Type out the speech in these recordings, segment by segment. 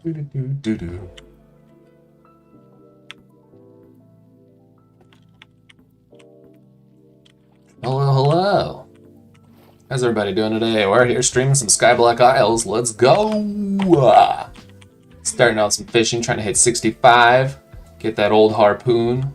Do-do-do-do-do. Hello, hello. How's everybody doing today? We're here streaming some Skyblock Isles. Let's go! Starting out some fishing, trying to hit 65. Get that old harpoon.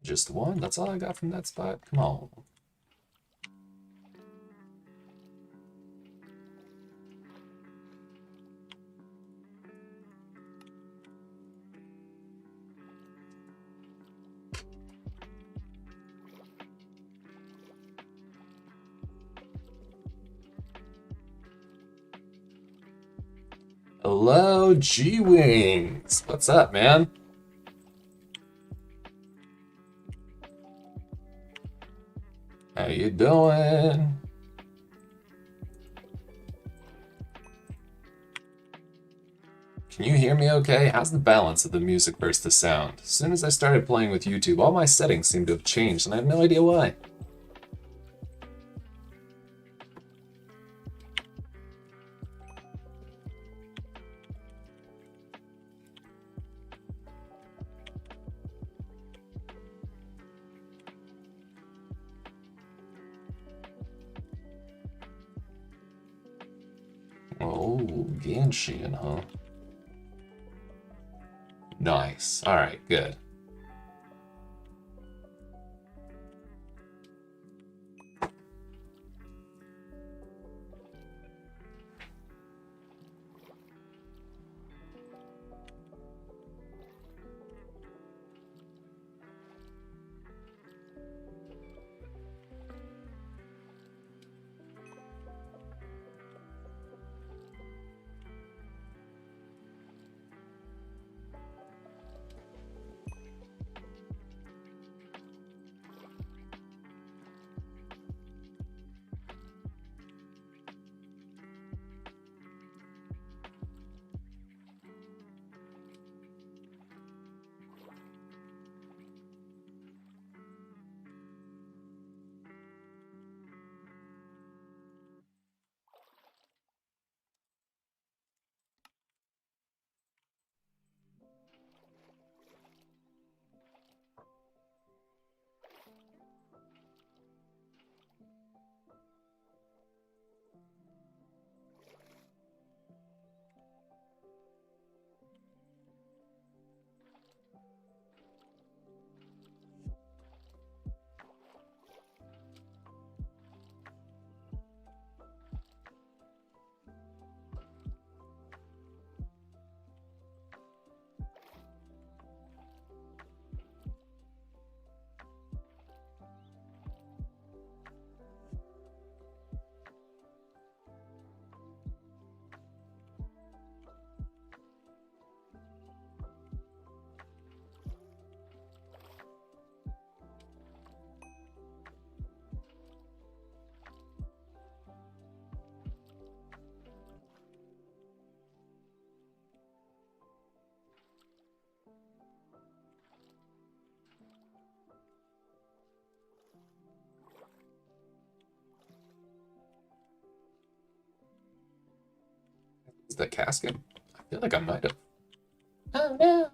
Just one? That's all I got from that spot? Come on. Hello, G-Wings. What's up, man? How you doing? Can you hear me okay? How's the balance of the music versus the sound? As soon as I started playing with YouTube, all my settings seem to have changed, and I have no idea why. Oh, Genshin, huh? Nice. Alright, good. Is that casket? I feel like I might have. Oh no!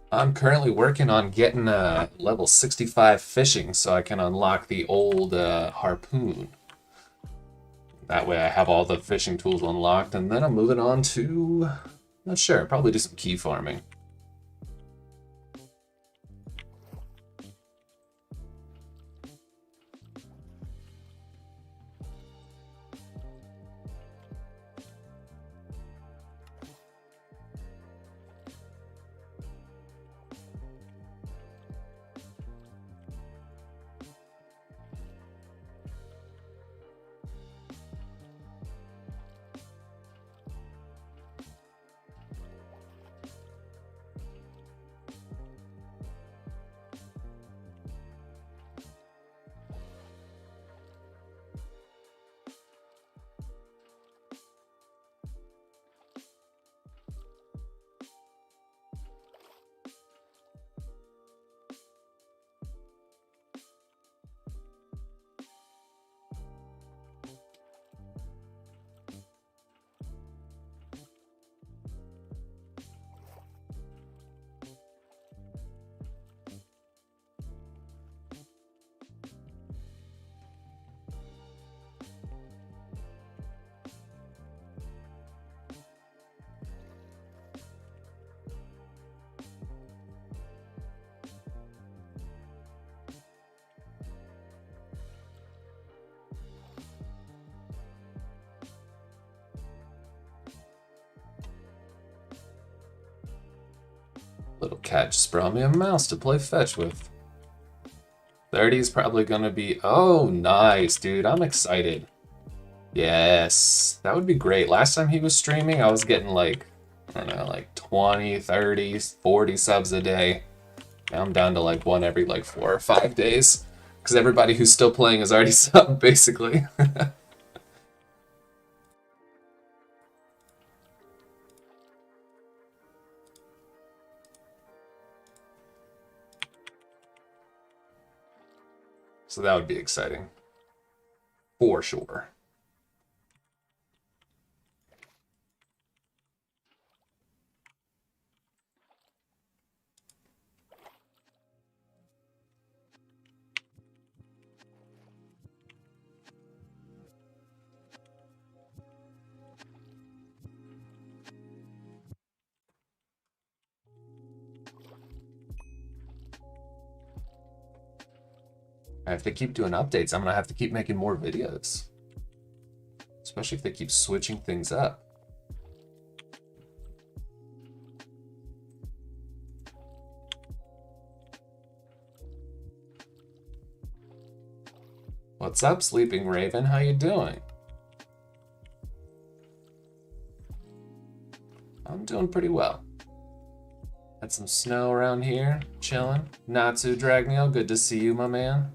I'm currently working on getting level 65 fishing so I can unlock the old harpoon. That way I have all the fishing tools unlocked, and then I'm moving on to, not sure, probably do some key farming. Little cat just brought me a mouse to play fetch with. 30 is probably gonna be, oh, nice, dude. I'm excited. Yes, that would be great. Last time he was streaming, I was getting like, I don't know, like 20, 30, 40 subs a day. Now I'm down to like one every like 4 or 5 days. Because everybody who's still playing is already subbed, basically. So that would be exciting. For sure. I have to keep doing updates. I'm gonna have to keep making more videos. Especially if they keep switching things up. What's up, Sleeping Raven? How you doing? I'm doing pretty well. Had some snow around here, chilling. Natsu Dragneel, good to see you, my man.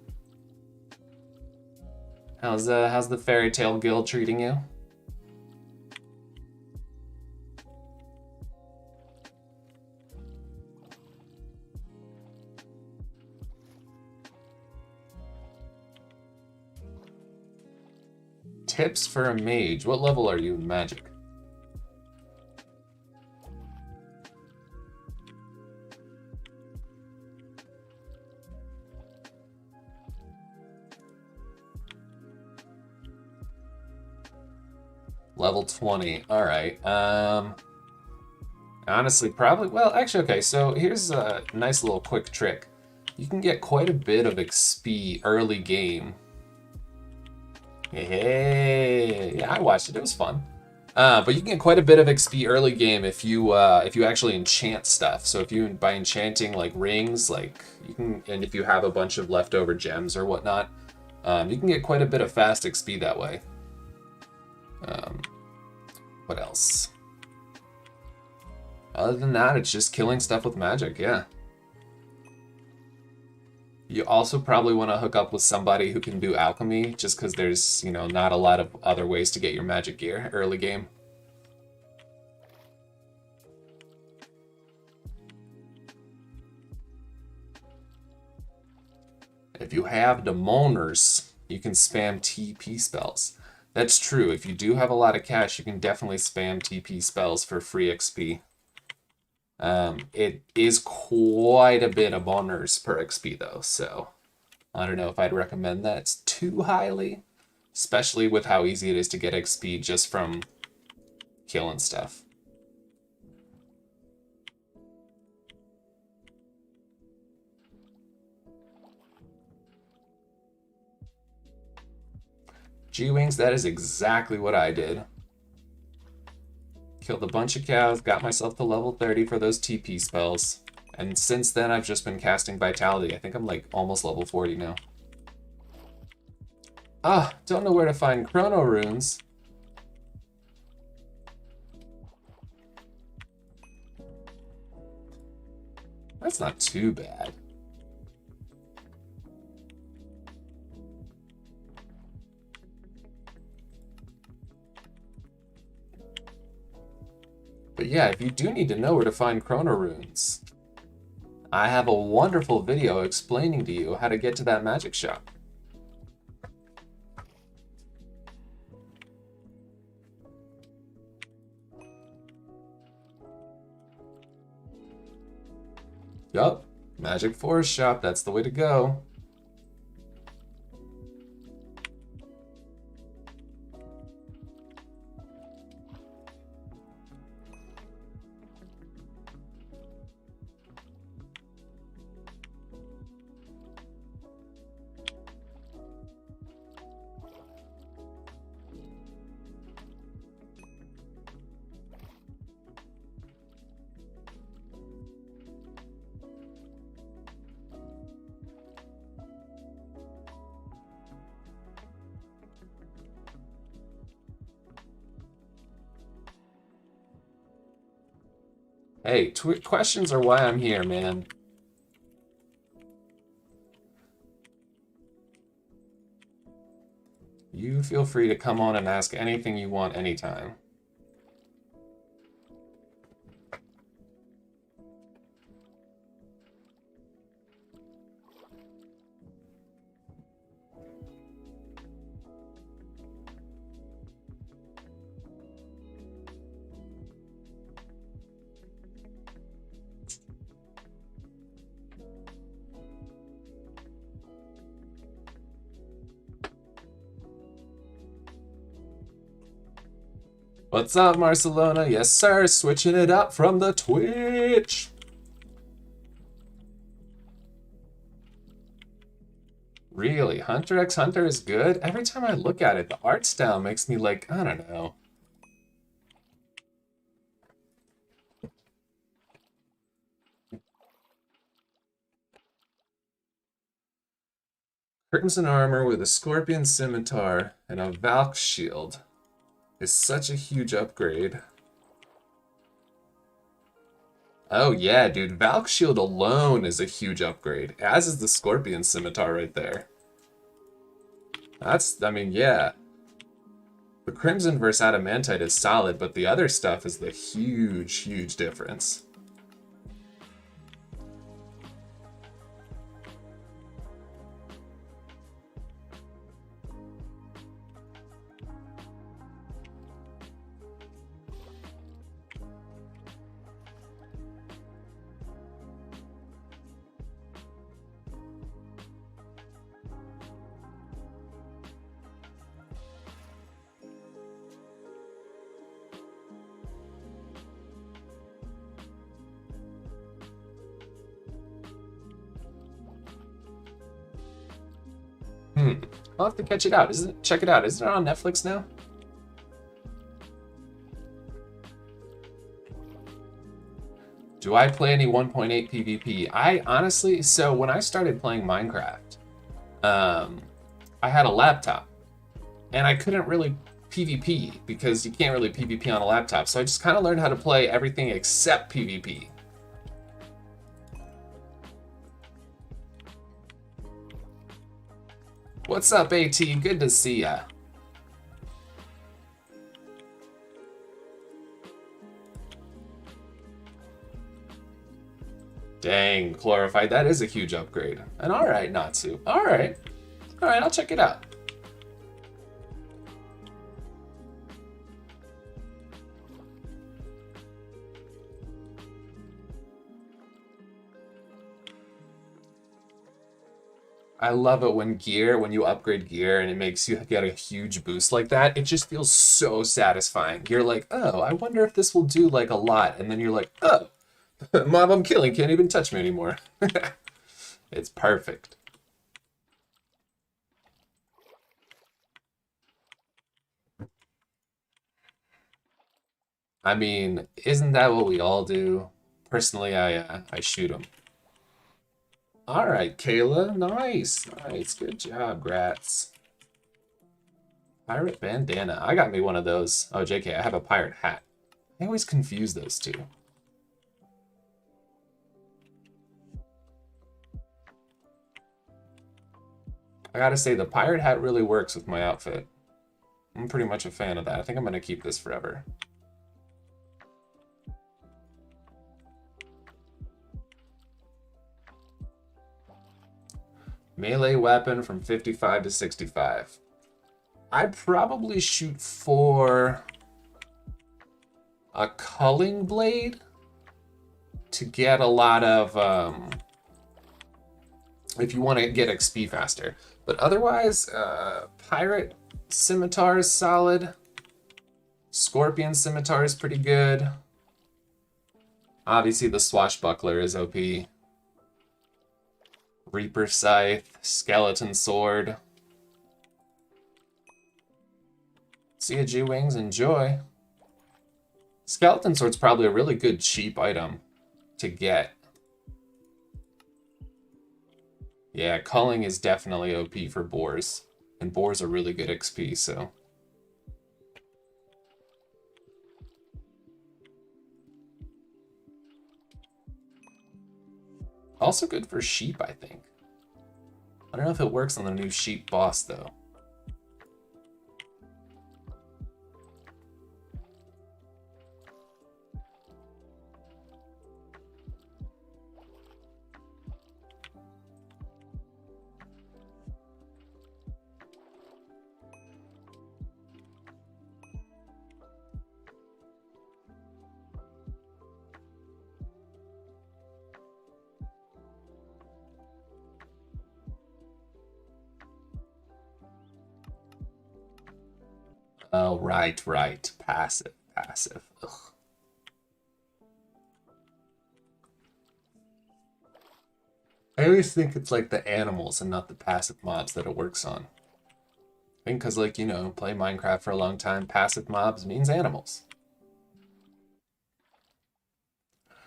How's the Fairy Tale Guild treating you? Tips for a mage. What level are you in magic? Level 20. All right. Honestly, probably. Well, actually, okay. So here's a nice little quick trick. You can get quite a bit of XP early game. Hey, yeah, I watched it. It was fun. But you can get quite a bit of XP early game if you actually enchant stuff. So if you by enchanting like rings, like you can, and if you have a bunch of leftover gems or whatnot, you can get quite a bit of fast XP that way. What else? Other than that, it's just killing stuff with magic, yeah. You also probably want to hook up with somebody who can do alchemy, just because there's, you know, not a lot of other ways to get your magic gear early game. If you have demoners, you can spam TP spells. That's true. If you do have a lot of cash, you can definitely spam TP spells for free XP. It is quite a bit of boners per XP though, so I don't know if I'd recommend that too highly, especially with how easy it is to get XP just from killing stuff. G-Wings, that is exactly what I did. Killed a bunch of cows, got myself to level 30 for those TP spells. And since then, I've just been casting Vitality. I think I'm like almost level 40 now. Ah, don't know where to find Chrono Runes. That's not too bad. But yeah, if you do need to know where to find Chrono Runes, I have a wonderful video explaining to you how to get to that magic shop. Yup, Magic Forest Shop, that's the way to go. Hey, questions are why I'm here, man. You feel free to come on and ask anything you want anytime. What's up, Barcelona? Yes, sir. Switching it up from the Twitch. Really? Hunter x Hunter is good? Every time I look at it, the art style makes me like, I don't know. Crimson armor with a scorpion scimitar and a Valk shield is such a huge upgrade. Oh yeah, dude, Valk shield alone is a huge upgrade, as is the scorpion scimitar right there. I mean, yeah. The Crimson versus Adamantite is solid, but the other stuff is the huge, huge difference. I'll have to catch it out. Check it out. Isn't it on Netflix now? Do I play any 1.8 PvP? I honestly, so when I started playing Minecraft, I had a laptop and I couldn't really PvP because you can't really PvP on a laptop. So I just kind of learned how to play everything except PvP. What's up, AT? Good to see ya. Dang, Glorified, that is a huge upgrade. And alright, Natsu. Alright. Alright, I'll check it out. I love it when you upgrade gear and it makes you get a huge boost like that. It just feels so satisfying. You're like, oh, I wonder if this will do like a lot. And then you're like, oh, mob I'm killing can't even touch me anymore. It's perfect. I mean, isn't that what we all do? Personally, I shoot them. All right, Kayla, nice, nice, good job, Grats. Pirate bandana. I got me one of those. Oh, JK, I have a pirate hat. I always confuse those two. I gotta say, the pirate hat really works with my outfit. I'm pretty much a fan of that. I think I'm gonna keep this forever. Melee weapon from 55 to 65. I'd probably shoot for a culling blade to get a lot of, if you want to get XP faster. But otherwise, pirate scimitar is solid. Scorpion scimitar is pretty good. Obviously, the swashbuckler is OP. Reaper scythe, skeleton sword. See ya, G-Wings, enjoy. Skeleton sword's probably a really good cheap item to get. Yeah, culling is definitely OP for boars. And boars are really good XP, so. Also good for sheep, I think. I don't know if it works on the new sheep boss, though. Oh, right, right. Passive, passive. Ugh. I always think it's like the animals and not the passive mobs that it works on. I think because, like, you know, play Minecraft for a long time, passive mobs means animals.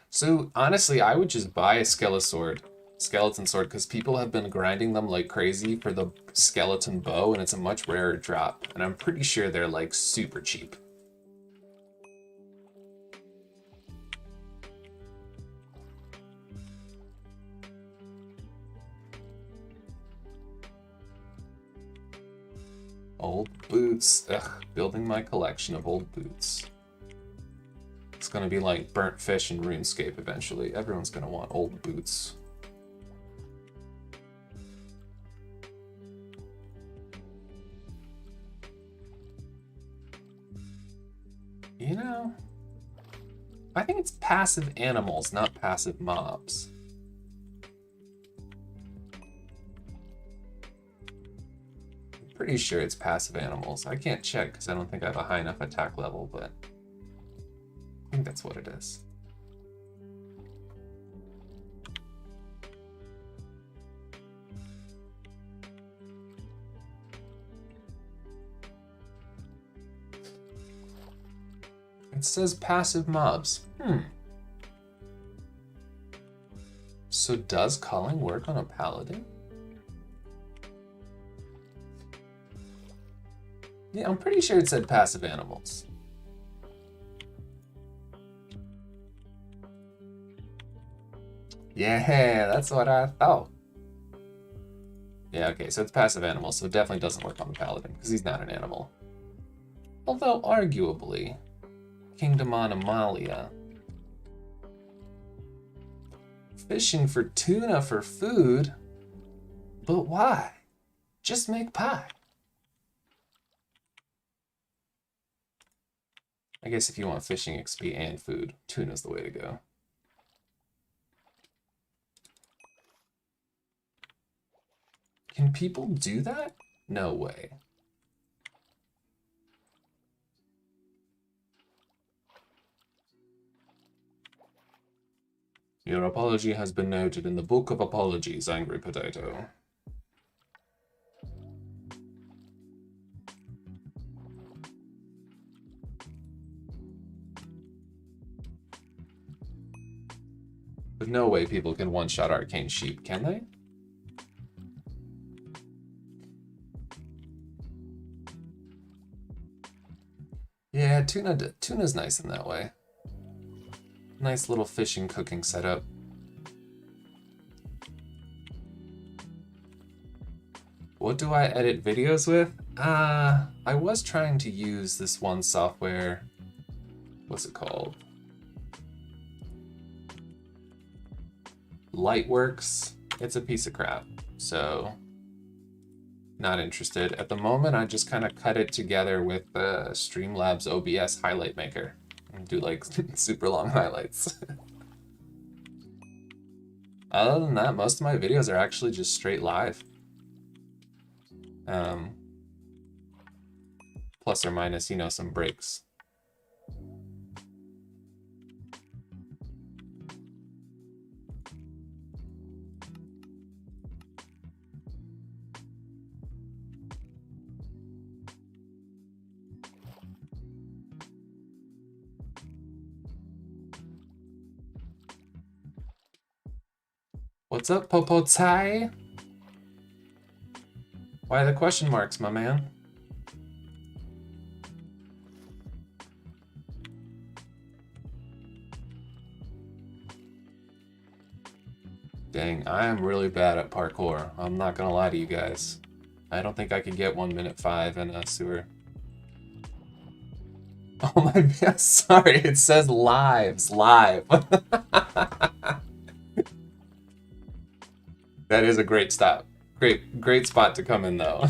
So, honestly, I would just buy a skeleton sword, because people have been grinding them like crazy for the skeleton bow, and it's a much rarer drop. And I'm pretty sure they're, like, super cheap. Old boots. Ugh, building my collection of old boots. It's gonna be like burnt fish in RuneScape eventually. Everyone's gonna want old boots. You know, I think it's passive animals, not passive mobs. I'm pretty sure it's passive animals. I can't check because I don't think I have a high enough attack level, but I think that's what it is. It says passive mobs. So does culling work on a paladin? Yeah, I'm pretty sure it said passive animals. Yeah, that's what I thought. Yeah, okay, so it's passive animals, so it definitely doesn't work on the paladin, because he's not an animal. Although, arguably, Kingdom on Amalia. Fishing for tuna for food? But why? Just make pie. I guess if you want fishing XP and food, tuna's the way to go. Can people do that? No way. Your apology has been noted in the book of apologies, Angry Potato. But no way people can one-shot Arcane Sheep, can they? Yeah, tuna's nice in that way. Nice little fishing cooking setup. What do I edit videos with? I was trying to use this one software. What's it called? Lightworks. It's a piece of crap, so not interested. At the moment, I just kind of cut it together with Streamlabs OBS highlight maker and do like super long highlights. Other than that, most of my videos are actually just straight live. Plus or minus, you know, some breaks. What's up, Popotai? Why the question marks, my man? Dang, I am really bad at parkour. I'm not gonna lie to you guys. I don't think I could get 1:05 in a sewer. Oh my god, sorry, it says live. That is a great stop. Great spot to come in though.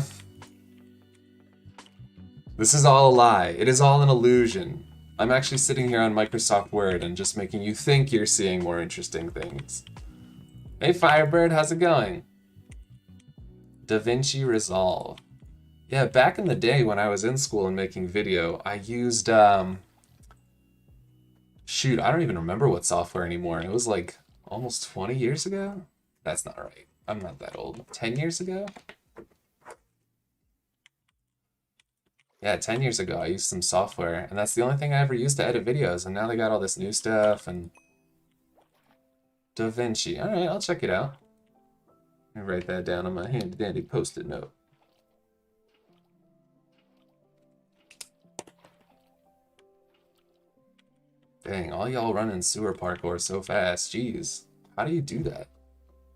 This is all a lie. It is all an illusion. I'm actually sitting here on Microsoft Word and just making you think you're seeing more interesting things. Hey Firebird, how's it going? DaVinci Resolve. Yeah, back in the day when I was in school and making video, I used, shoot, I don't even remember what software anymore. It was like almost 20 years ago? That's not right. I'm not that old. 10 years ago? Yeah, 10 years ago I used some software, and that's the only thing I ever used to edit videos, and now they got all this new stuff, and DaVinci. Alright, I'll check it out. Let me write that down on my handy dandy post-it note. Dang, all y'all running sewer parkour so fast. Jeez, how do you do that?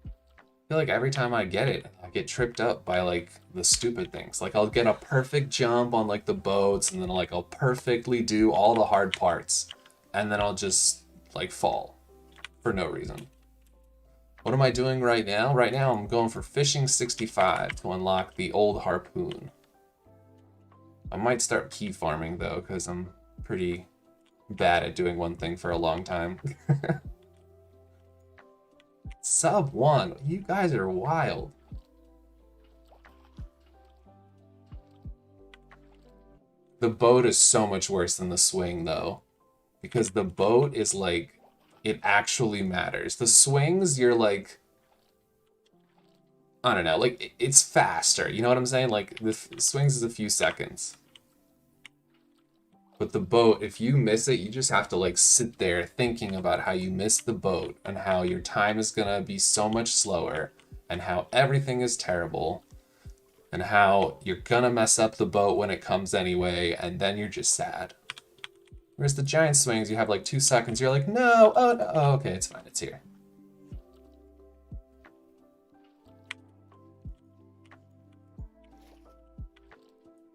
I feel like every time I get it, I get tripped up by like the stupid things. Like I'll get a perfect jump on like the boats, and then like I'll perfectly do all the hard parts, and then I'll just like fall for no reason. What am I doing right now? Right now I'm going for fishing 65 to unlock the old harpoon. I might start key farming though, because I'm pretty bad at doing one thing for a long time. Sub 1, you guys are wild. The boat is so much worse than the swing though, because the boat is like, it actually matters. The swings, you're like, I don't know, like it's faster, you know what I'm saying? Like the swings is a few seconds. But the boat, if you miss it, you just have to like sit there thinking about how you missed the boat and how your time is gonna be so much slower and how everything is terrible and how you're gonna mess up the boat when it comes anyway, and then you're just sad. Whereas the giant swings, you have like 2 seconds, you're like, no, oh, no. Oh, okay, it's fine, it's here.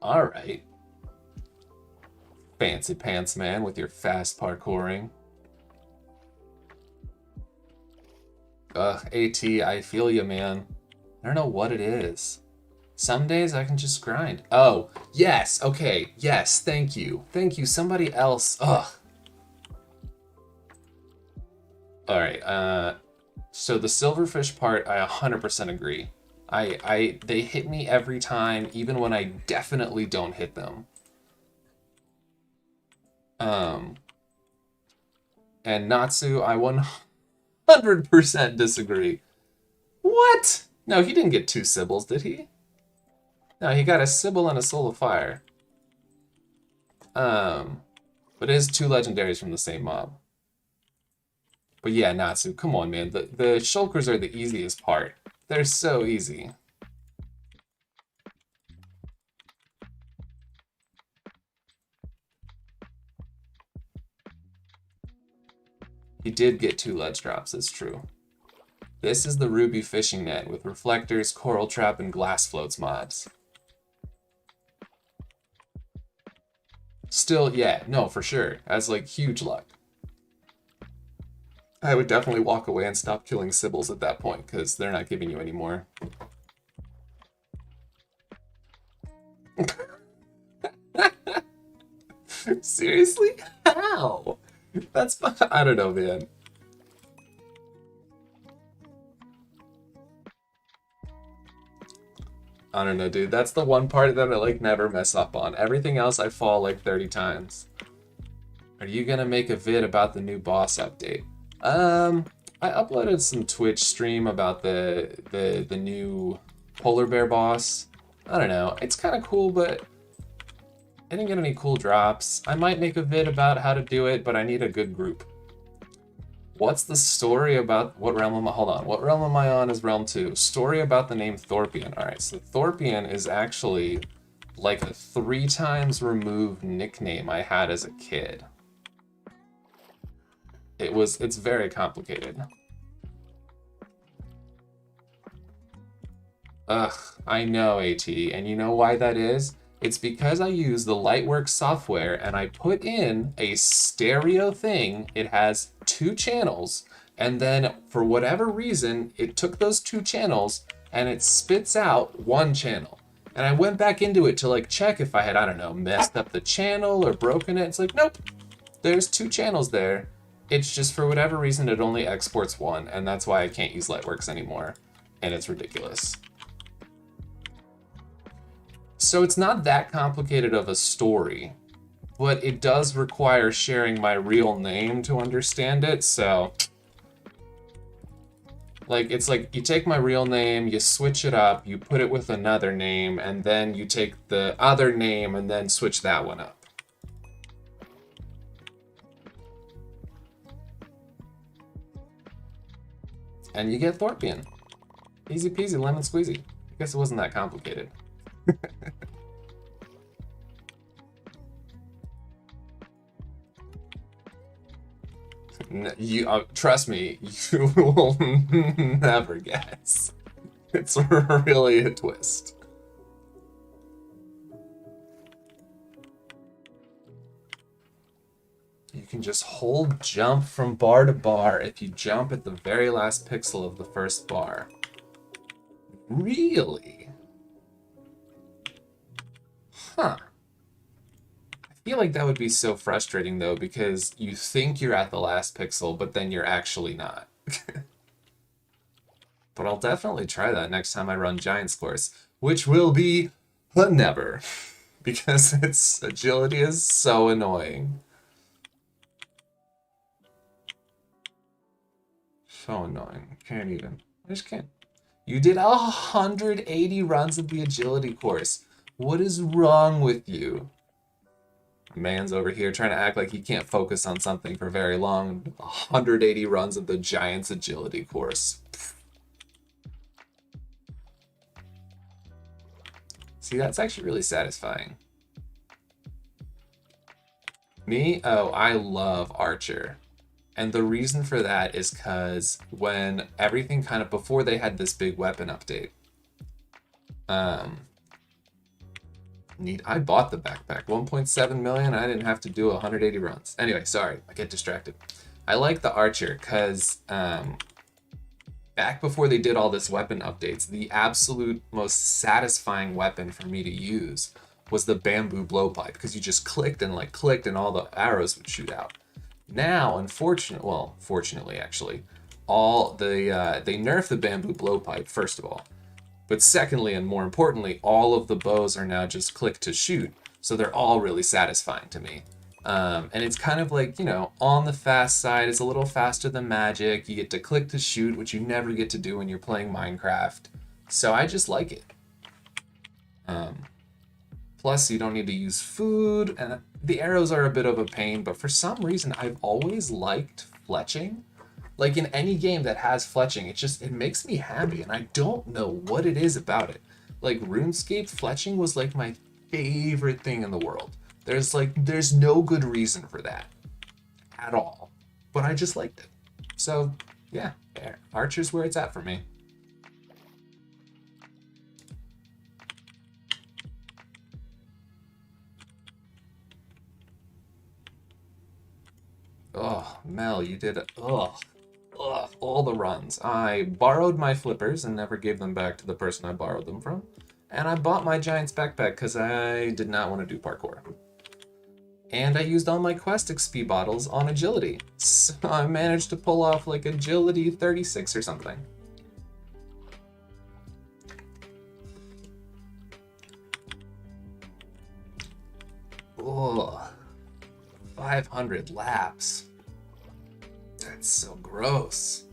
All right. Fancy pants man with your fast parkouring. Ugh, AT, I feel you, man. I don't know what it is. Some days I can just grind. Oh, yes, okay, yes, thank you. Thank you, somebody else. Ugh. All right, so the silverfish part, I 100% agree. They hit me every time, even when I definitely don't hit them. And Natsu, I 100% disagree. What? No, he didn't get 2 Sybils, did he? No, he got a Sybil and a Soul of Fire. But it is 2 legendaries from the same mob. But yeah, Natsu, come on, man. The shulkers are the easiest part. They're so easy. He did get 2 ledge drops, it's true. This is the Ruby fishing net with reflectors, coral trap, and glass floats mods. Still, yeah, no, for sure. That's like huge luck. I would definitely walk away and stop killing Sybils at that point, because they're not giving you any more. Seriously? How? That's, I don't know, man. I don't know, dude. That's the one part that I like never mess up on. Everything else I fall like 30 times. Are you gonna make a vid about the new boss update? I uploaded some Twitch stream about the new polar bear boss. I don't know. It's kind of cool, but I didn't get any cool drops. I might make a vid about how to do it, but I need a good group. What's the story about what realm am I? Hold on. What realm am I on is realm 2. Story about the name Thorpian. All right, so Thorpian is actually like a 3 times removed nickname I had as a kid. It's very complicated. Ugh, I know, AT, and you know why that is? It's because I use the Lightworks software and I put in a stereo thing. It has 2 channels, and then for whatever reason, it took those 2 channels and it spits out 1 channel. And I went back into it to like check if I had, I don't know, messed up the channel or broken it. It's like, nope, there's 2 channels there. It's just for whatever reason, it only exports 1, and that's why I can't use Lightworks anymore. And it's ridiculous. So it's not that complicated of a story, but it does require sharing my real name to understand it, so... Like, it's like, you take my real name, you switch it up, you put it with another name, and then you take the other name and then switch that one up. And you get Thorpian. Easy peasy, lemon squeezy. I guess it wasn't that complicated. Trust me, you will never guess. It's really a twist. You can just hold jump from bar to bar if you jump at the very last pixel of the first bar. Really? Huh. I feel like that would be so frustrating though, because you think you're at the last pixel, but then you're actually not. But I'll definitely try that next time I run Giant's Course, which will be never, because its agility is so annoying. So annoying. Can't even. I just can't. You did 180 runs of the agility course. What is wrong with you? Man's over here trying to act like he can't focus on something for very long. 180 runs of the Giant's agility course. See, that's actually really satisfying. Me? Oh, I love Archer. And the reason for that is because when everything kind of, before they had this big weapon update, I bought the backpack, 1.7 million, I didn't have to do 180 runs. Anyway, sorry, I get distracted. I like the Archer because back before they did all this weapon updates, the absolute most satisfying weapon for me to use was the bamboo blowpipe, because you just clicked and all the arrows would shoot out. Now, fortunately actually, they nerfed the bamboo blowpipe first of all, But secondly, and more importantly, all of the bows are now just click to shoot. So they're all really satisfying to me. And it's kind of like, you know, on the fast side. It's a little faster than Magic. You get to click to shoot, which you never get to do when you're playing Minecraft. So I just like it. Plus, you don't need to use food, and the arrows are a bit of a pain, but for some reason, I've always liked fletching. Like in any game that has fletching, it makes me happy, and I don't know what it is about it. Like RuneScape, fletching was like my favorite thing in the world. There's no good reason for that at all, but I just liked it. So yeah, Archer's where it's at for me. Oh, Mel, you did it. Ugh. Ugh, all the runs. I borrowed my flippers and never gave them back to the person I borrowed them from. And I bought my Giant's backpack because I did not want to do parkour. And I used all my Quest XP bottles on agility. So I managed to pull off like agility 36 or something. Ugh. 500 laps. That's so gross.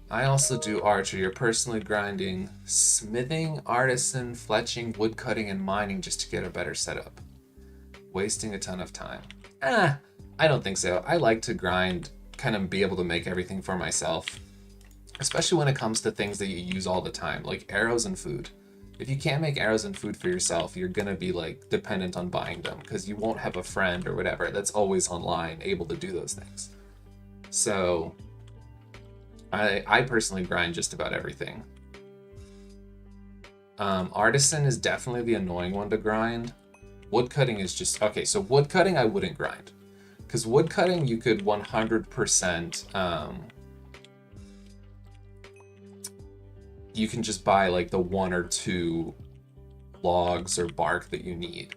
I also do archer. You're personally grinding smithing, artisan, fletching, woodcutting, and mining just to get a better setup. Wasting a ton of time. I don't think so. I like to grind, kind of be able to make everything for myself. Especially when it comes to things that you use all the time, like arrows and food. If you can't make arrows and food for yourself, you're gonna be like dependent on buying them because you won't have a friend or whatever that's always online able to do those things. So I personally grind just about everything. Artisan is definitely the annoying one to grind. Woodcutting is just okay. So woodcutting I wouldn't grind because woodcutting you could 100%. You can just buy like the 1 or 2 logs or bark that you need.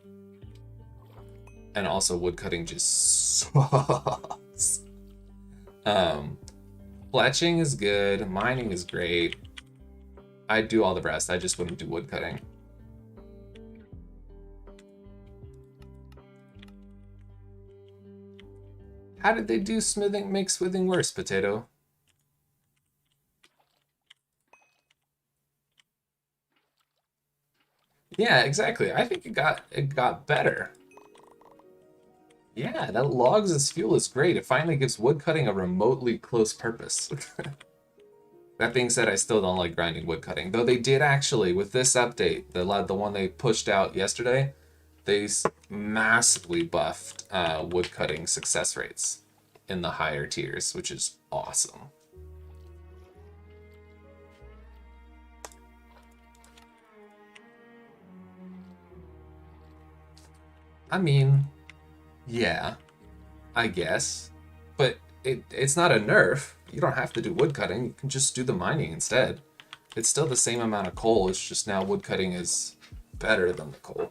And also woodcutting just sucks. Fletching is good, mining is great. I'd do all the rest, I just wouldn't do woodcutting. How did they do smithing make smithing worse, Potato? Yeah, exactly. I think it got better. Yeah, that logs as fuel is great. It finally gives woodcutting a remotely close purpose. That being said, I still don't like grinding woodcutting. Though they did actually, with this update, the one they pushed out yesterday, they massively buffed woodcutting success rates in the higher tiers, which is awesome. I mean, yeah, I guess. But it's not a nerf. You don't have to do woodcutting. You can just do the mining instead. It's still the same amount of coal. It's just now woodcutting is better than the coal.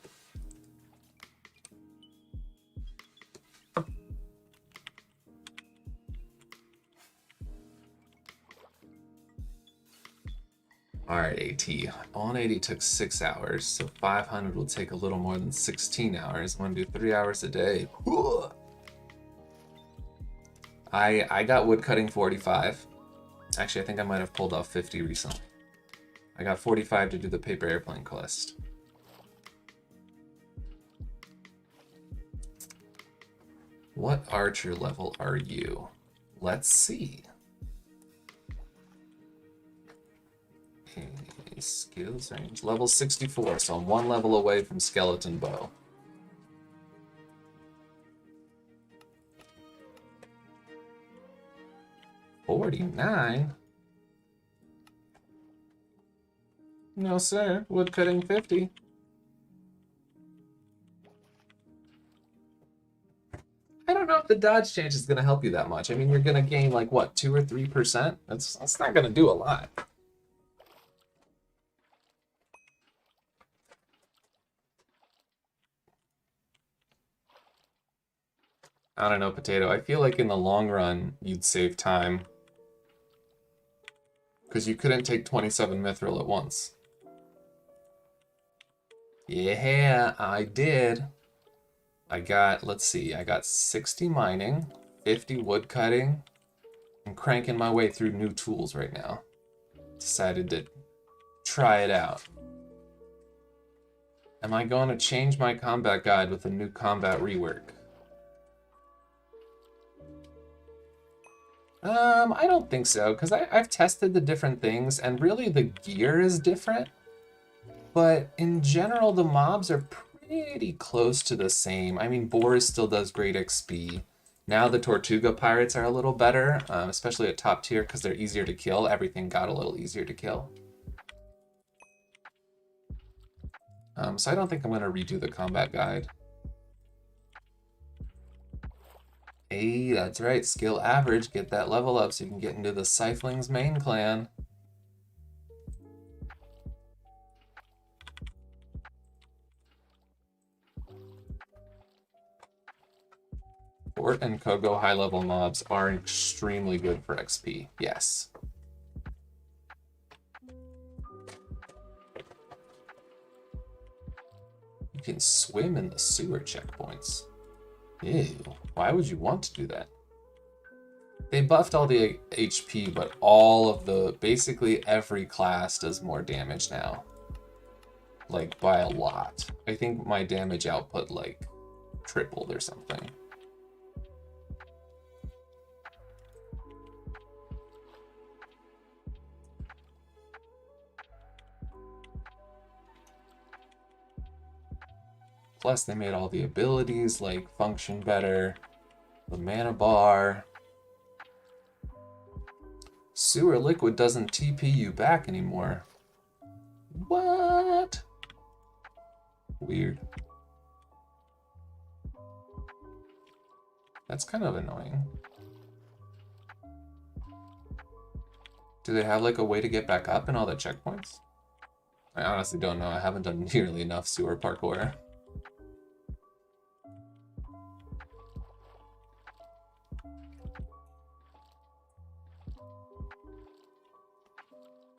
Alright, AT. On 80 took 6 hours, so 500 will take a little more than 16 hours. I'm gonna do 3 hours a day. I got woodcutting 45. Actually, I think I might have pulled off 50 recently. I got 45 to do the paper airplane quest. What archer level are you? Let's see. Skills range level 64, so I'm 1 level away from skeleton bow. $49? No sir, woodcutting 50. I don't know if the dodge change is gonna help you that much. I mean, you're gonna gain like what, 2 or 3%? That's not gonna do a lot. I don't know, Potato. I feel like in the long run, you'd save time. Because you couldn't take 27 mithril at once. Yeah, I did. I got, let's see, I got 60 mining, 50 wood cutting. I'm cranking my way through new tools right now. Decided to try it out. Am I going to change my combat guide with a new combat rework? I don't think so, because I've tested the different things, and really the gear is different. But in general, the mobs are pretty close to the same. I mean, Boris still does great XP. Now the Tortuga pirates are a little better, especially at top tier, because they're easier to kill. Everything got a little easier to kill. So I don't think I'm going to redo the combat guide. Hey, that's right, skill average, get that level up so you can get into the Scytheling's main clan. Fort and Kogo high-level mobs are extremely good for XP, yes. You can swim in the sewer checkpoints. Ew, why would you want to do that? They buffed all the HP, but all of the, basically every class does more damage now. Like, by a lot. I think my damage output, like, tripled or something. Plus, they made all the abilities, like, function better. The mana bar. Sewer liquid doesn't TP you back anymore. What? Weird. That's kind of annoying. Do they have, like, a way to get back up in all the checkpoints? I honestly don't know. I haven't done nearly enough sewer parkour.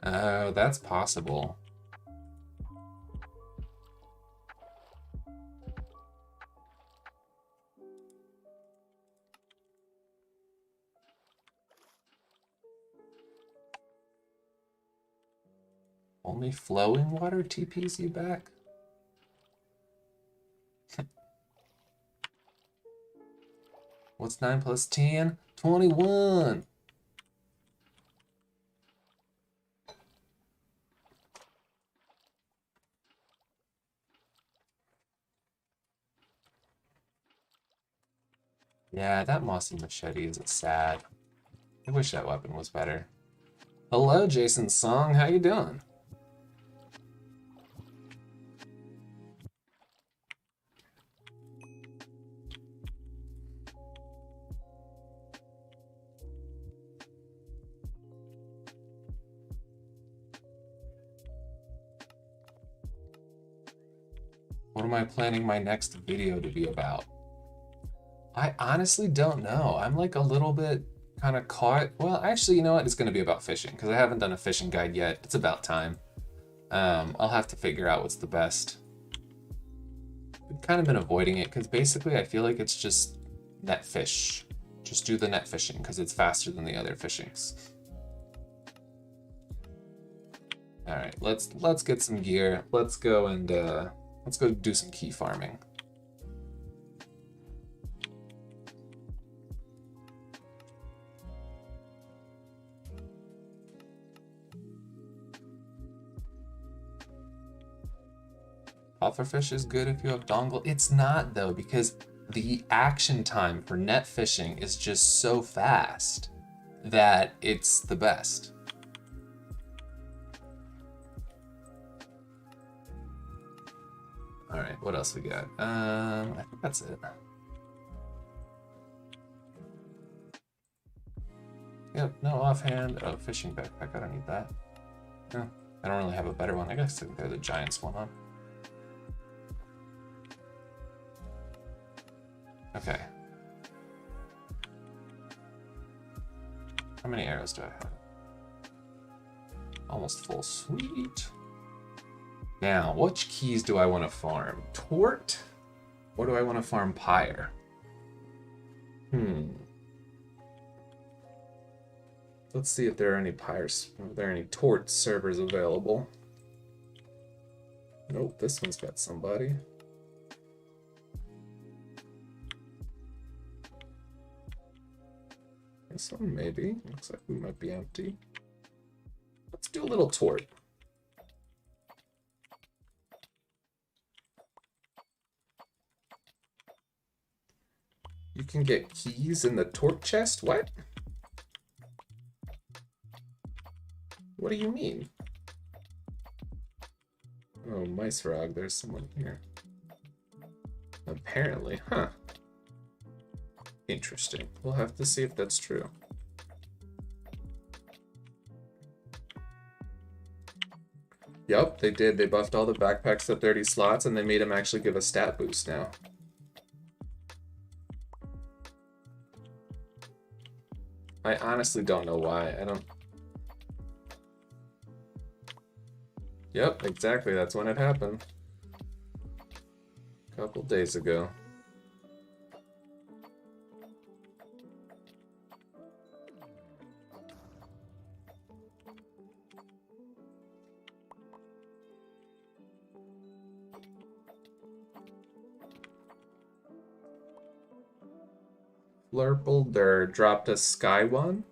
Oh, that's possible. Only flowing water TPs you back? What's 9 plus 10? 21! Yeah, that mossy machete is sad. I wish that weapon was better. Hello, Jason Song. How you doing? What am I planning my next video to be about? I honestly don't know. I'm like a little bit kind of caught. Well, actually, you know what? It's going to be about fishing because I haven't done a fishing guide yet. It's about time. I'll have to figure out what's the best. I've kind of been avoiding it because basically I feel like it's just net fish. Just do the net fishing because it's faster than the other fishings. All right, let's get some gear. Let's go and let's go do some key farming. Pufferfish is good if you have dongle. It's not though, because the action time for net fishing is just so fast that it's the best. All right, what else we got? I think that's it. Yep, no offhand. Oh, fishing backpack, I don't need that. No, I don't really have a better one. I guess they're the Giants one, huh? Okay. How many arrows do I have? Almost full. Sweet. Now, which keys do I want to farm? Tort? Or do I want to farm Pyre? Let's see if there are any Pyres. Are there any Tort servers available? Nope, this one's got somebody. This one maybe. Looks like we might be empty. Let's do a little Tort. You can get keys in the Tort chest? What? What do you mean? Oh, Mice Frog, there's someone here. Apparently, huh. Interesting. We'll have to see if that's true. Yep, they did. They buffed all the backpacks to 30 slots, and they made them actually give a stat boost now. I honestly don't know why. I don't... Yep, exactly. That's when it happened. A couple days ago. Flurpledurr dropped a sky one?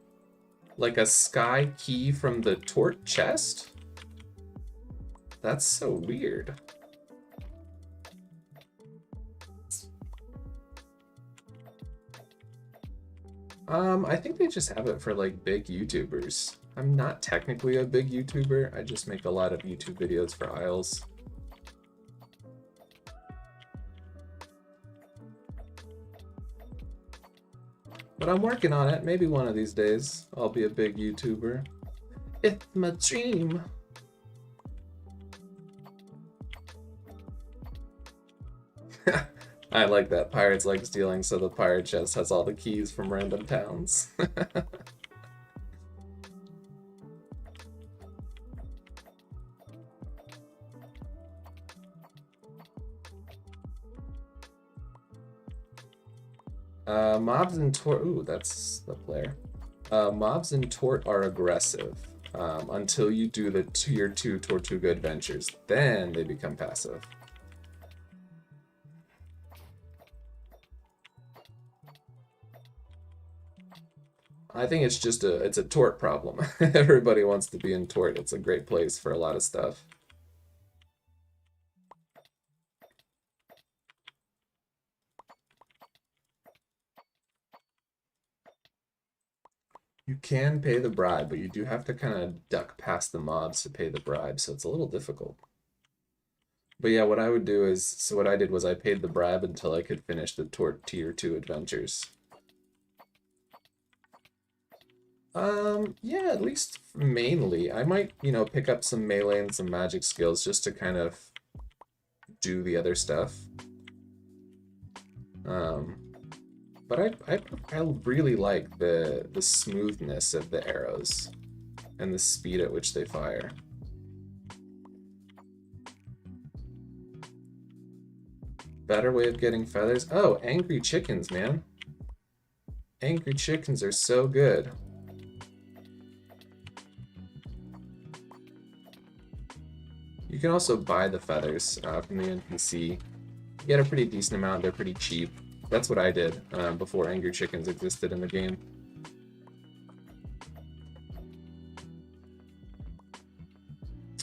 Like a sky key from the Tort chest? That's so weird. I think they just have it for like big YouTubers. I'm not technically a big YouTuber, I just make a lot of YouTube videos for Isles. But I'm working on it. Maybe one of these days I'll be a big YouTuber. It's my dream. I like that. Pirates like stealing, so the pirate chest has all the keys from random towns. Mobs in Tort... Ooh, that's the player. Mobs in Tort are aggressive until you do the Tier 2 Tortuga adventures. Then they become passive. I think it's just it's a Tort problem. Everybody wants to be in Tort. It's a great place for a lot of stuff. You can pay the bribe, but you do have to kind of duck past the mobs to pay the bribe, so it's a little difficult. But yeah, what I would do is, so what I did was I paid the bribe until I could finish the Tort Tier 2 adventures. Yeah, at least mainly. I might, you know, pick up some melee and some magic skills just to kind of do the other stuff. But I really like the smoothness of the arrows and the speed at which they fire. Better way of getting feathers? Oh, angry chickens, man. Angry chickens are so good. You can also buy the feathers from the NPC. You get a pretty decent amount, they're pretty cheap. That's what I did before angry chickens existed in the game.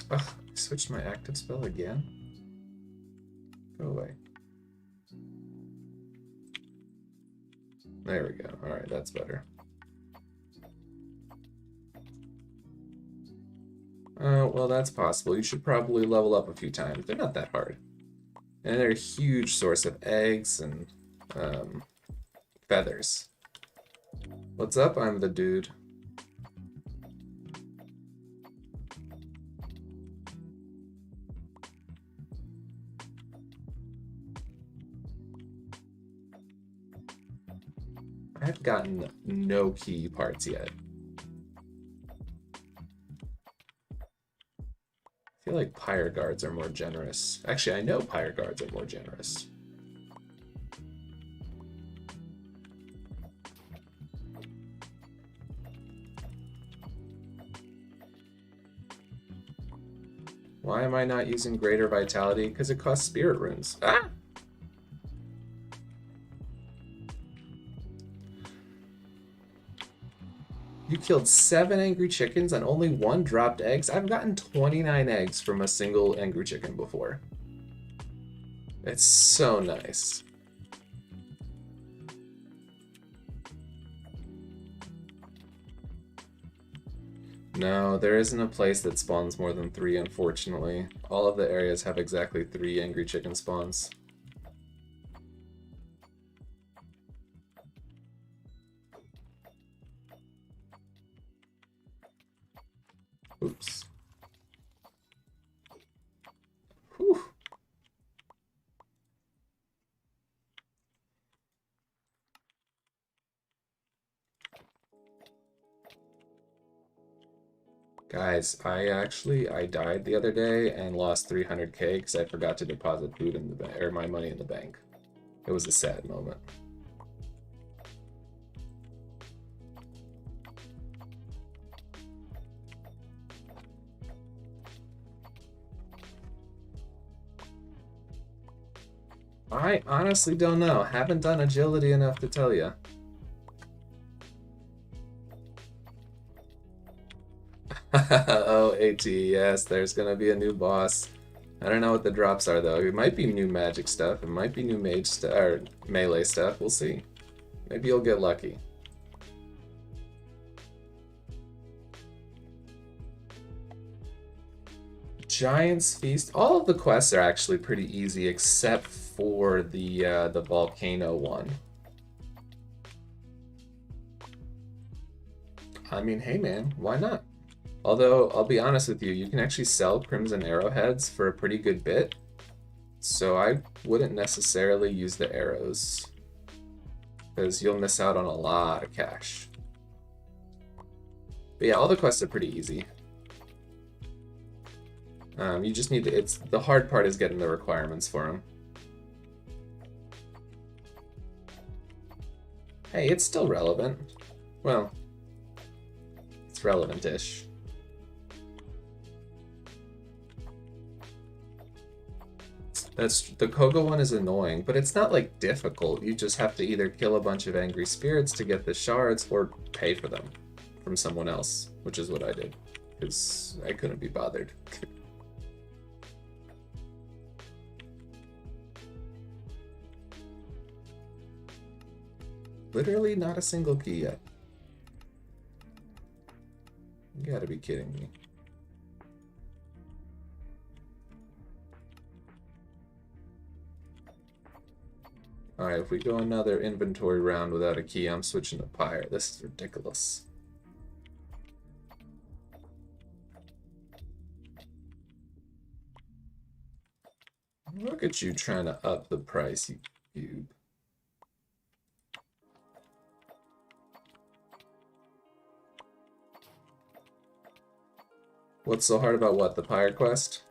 Ugh, I switched my active spell again? Go away. There we go. Alright, that's better. Well, that's possible. You should probably level up a few times. They're not that hard. And they're a huge source of eggs and feathers. What's up? I'm the dude. I've gotten no key parts yet. I feel like Pyre Guards are more generous. Actually, I know Pyre Guards are more generous. Why am I not using Greater Vitality? Because it costs Spirit Runes. Ah! You killed 7 angry chickens and only 1 dropped eggs? I've gotten 29 eggs from a single angry chicken before. It's so nice. No, there isn't a place that spawns more than 3, unfortunately. All of the areas have exactly 3 angry chicken spawns. Oops. Whew. Guys, I died the other day and lost 300k because I forgot to deposit food in the bank, or my money in the bank. It was a sad moment. I honestly don't know. Haven't done agility enough to tell you. Oh, AT, yes, there's gonna be a new boss. I don't know what the drops are though. It might be new magic stuff. It might be new mage stuff or melee stuff. We'll see. Maybe you'll get lucky. Giant's Feast. All of the quests are actually pretty easy except for the volcano one. I mean, hey man, why not? Although, I'll be honest with you, you can actually sell Crimson Arrowheads for a pretty good bit. So I wouldn't necessarily use the arrows, because you'll miss out on a lot of cash. But yeah, all the quests are pretty easy. You just need to, the hard part is getting the requirements for them. Hey, it's still relevant. Well, it's relevant-ish. The Koga one is annoying, but it's not like difficult. You just have to either kill a bunch of angry spirits to get the shards or pay for them from someone else, which is what I did, because I couldn't be bothered. Literally not a single key yet. You gotta be kidding me. Alright, if we go another inventory round without a key, I'm switching to Pyre. This is ridiculous. Look at you trying to up the price, you cube. What's so hard about what? The Pyre quest?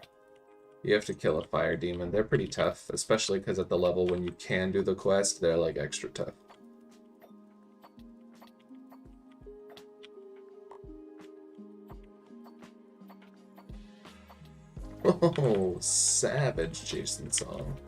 You have to kill a fire demon. They're pretty tough, especially because at the level when you can do the quest, they're like extra tough. Oh, savage Jason song.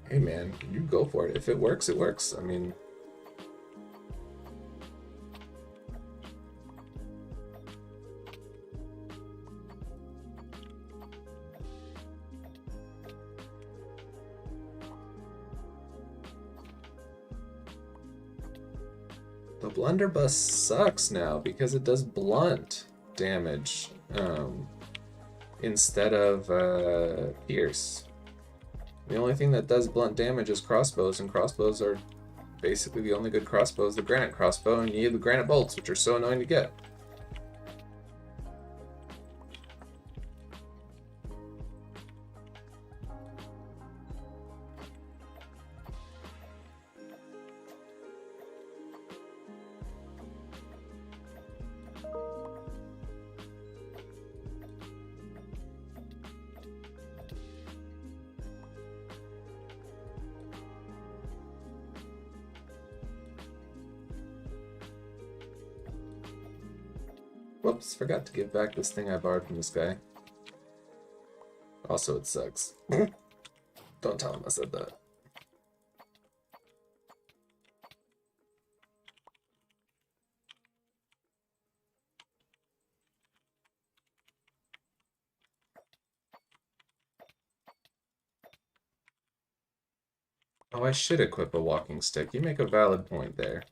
Hey man, you go for it. If it works, it works. I mean... The blunderbuss sucks now because it does blunt damage instead of pierce. The only thing that does blunt damage is crossbows, and crossbows are basically the only good crossbows, the granite crossbow, and you need the granite bolts, which are so annoying to get. Whoops, forgot to give back this thing I borrowed from this guy. Also, it sucks. Don't tell him I said that. Oh, I should equip a walking stick. You make a valid point there.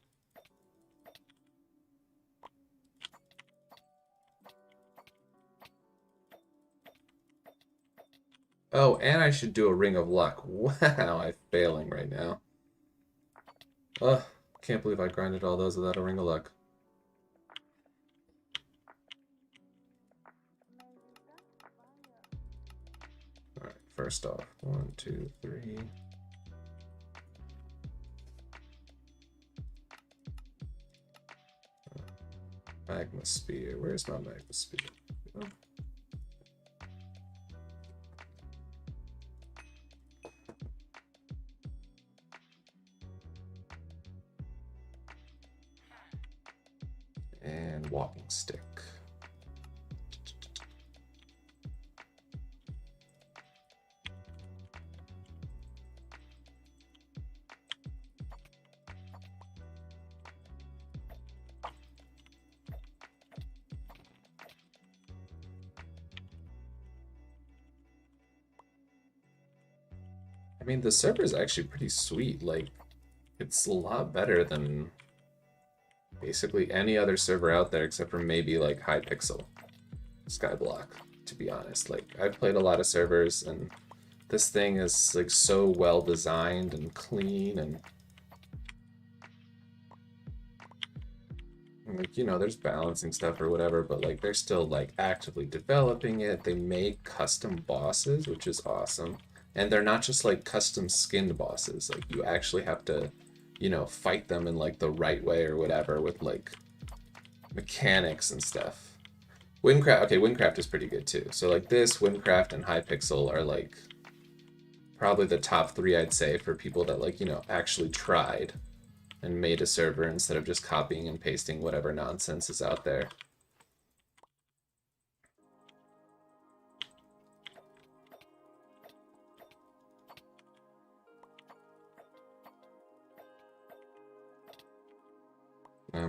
Oh, and I should do a ring of luck. Wow, I'm failing right now. Ugh, can't believe I grinded all those without a ring of luck. Alright, first off, 1, 2, 3. Magma Spear. Where's my Magma Spear? Oh. And walking stick. I mean, the server is actually pretty sweet. Like, it's a lot better than basically any other server out there except for maybe like Hypixel, Skyblock, to be honest. Like, I've played a lot of servers and this thing is like so well designed and clean and like, you know, there's balancing stuff or whatever, but like they're still like actively developing it. They make custom bosses, which is awesome. And they're not just like custom skinned bosses. Like you actually have to, you know, fight them in like the right way or whatever with like mechanics and stuff. Windcraft is pretty good too. So like this, Windcraft, and Hypixel are like probably the top 3 I'd say for people that like, you know, actually tried and made a server instead of just copying and pasting whatever nonsense is out there.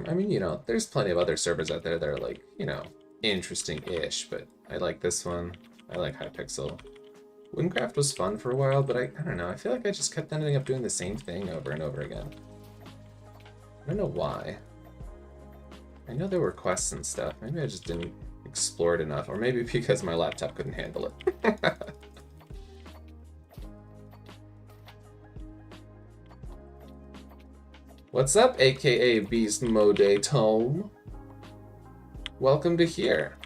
I mean, you know, there's plenty of other servers out there that are like, you know, interesting-ish, but I like this one. I like Hypixel. Windcraft was fun for a while, but I don't know. I feel like I just kept ending up doing the same thing over and over again. I don't know why. I know there were quests and stuff. Maybe I just didn't explore it enough, or maybe because my laptop couldn't handle it. What's up, aka Beast Mode Tome? Welcome to here.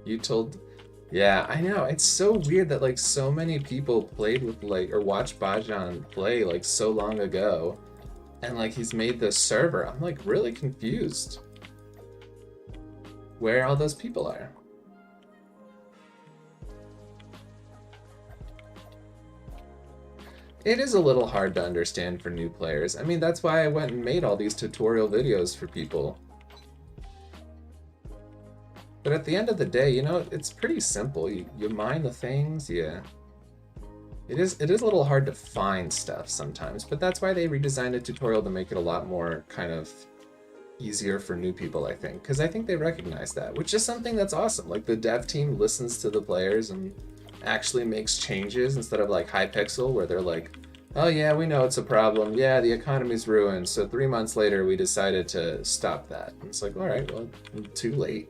You told... Yeah, I know. It's so weird that like so many people played with like, or watched Bajan play like so long ago, and like he's made this server. I'm like really confused where all those people are. It is a little hard to understand for new players. I mean, that's why I went and made all these tutorial videos for people. But at the end of the day, you know, it's pretty simple. You mine the things, It is a little hard to find stuff sometimes, but that's why they redesigned a tutorial to make it a lot more kind of easier for new people, I think. Because I think they recognize that, which is something that's awesome. Like, the dev team listens to the players and actually makes changes instead of like Hypixel, where they're like, oh yeah, we know it's a problem. Yeah, the economy's ruined. So 3 months later, we decided to stop that. And it's like, all right, well, too late.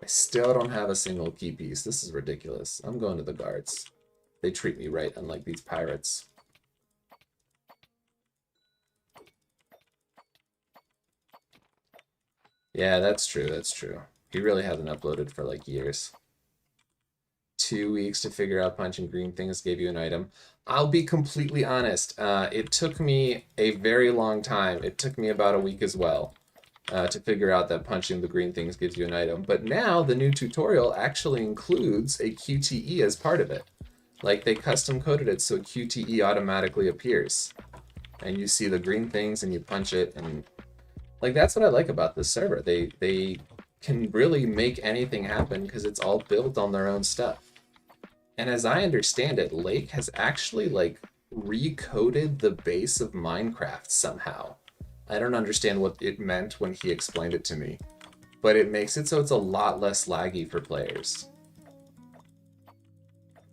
I still don't have a single key piece. This is ridiculous. I'm going to the guards. They treat me right, unlike these pirates. Yeah, that's true, that's true. He really hasn't uploaded for like years. 2 weeks to figure out punching green things gave you an item. I'll be completely honest. It took me a very long time. It took me about a week as well. to figure out that punching the green things gives you an item. But now the new tutorial actually includes a QTE as part of it. Like they custom coded it so QTE automatically appears. And you see the green things and you punch it, and like that's what I like about this server. They can really make anything happen because it's all built on their own stuff. And as I understand it, Lake has actually like recoded the base of Minecraft somehow. I don't understand what it meant when he explained it to me, but it makes it so it's a lot less laggy for players.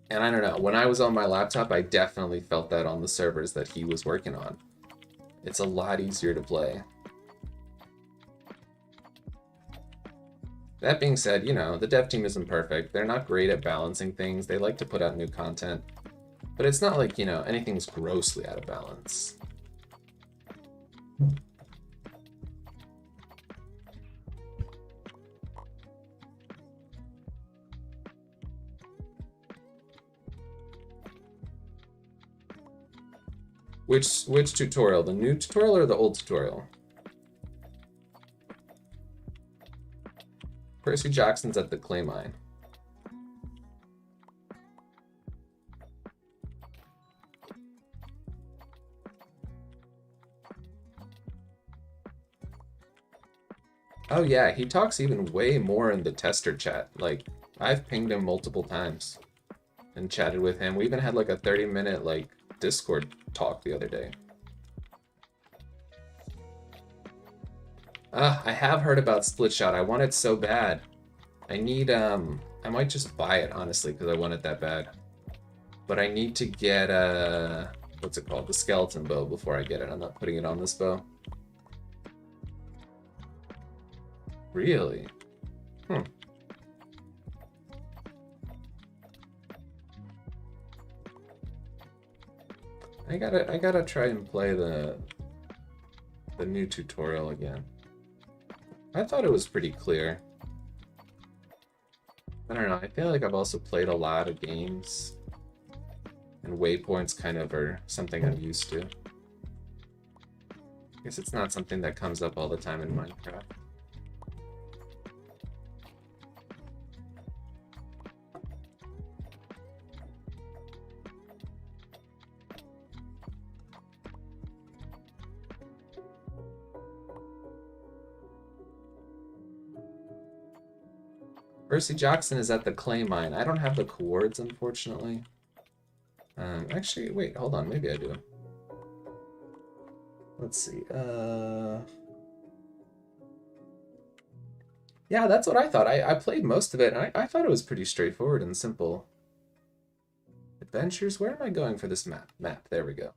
And I don't know, when I was on my laptop, I definitely felt that on the servers that he was working on. It's a lot easier to play. That being said, you know, the dev team isn't perfect. They're not great at balancing things. They like to put out new content. But it's not like, you know, anything's grossly out of balance. Which tutorial? The new tutorial or the old tutorial? Percy Jackson's at the clay mine. Oh yeah, he talks even way more in the tester chat. Like, I've pinged him multiple times and chatted with him. We even had like a 30-minute like Discord talk the other day. I have heard about Split Shot. I want it so bad. I need, I might just buy it, honestly, because I want it that bad. But I need to get, what's it called? The skeleton bow before I get it. I'm not putting it on this bow. Really? Hmm. I gotta try and play the new tutorial again. I thought it was pretty clear. I don't know, I feel like I've also played a lot of games, and waypoints kind of are something I'm used to. I guess it's not something that comes up all the time in Minecraft. Percy Jackson is at the clay mine. I don't have the coords, unfortunately. Actually, wait, hold on. Maybe I do. Let's see. Yeah, that's what I thought. I played most of it, and I thought it was pretty straightforward and simple. Adventures? Where am I going for this map? There we go.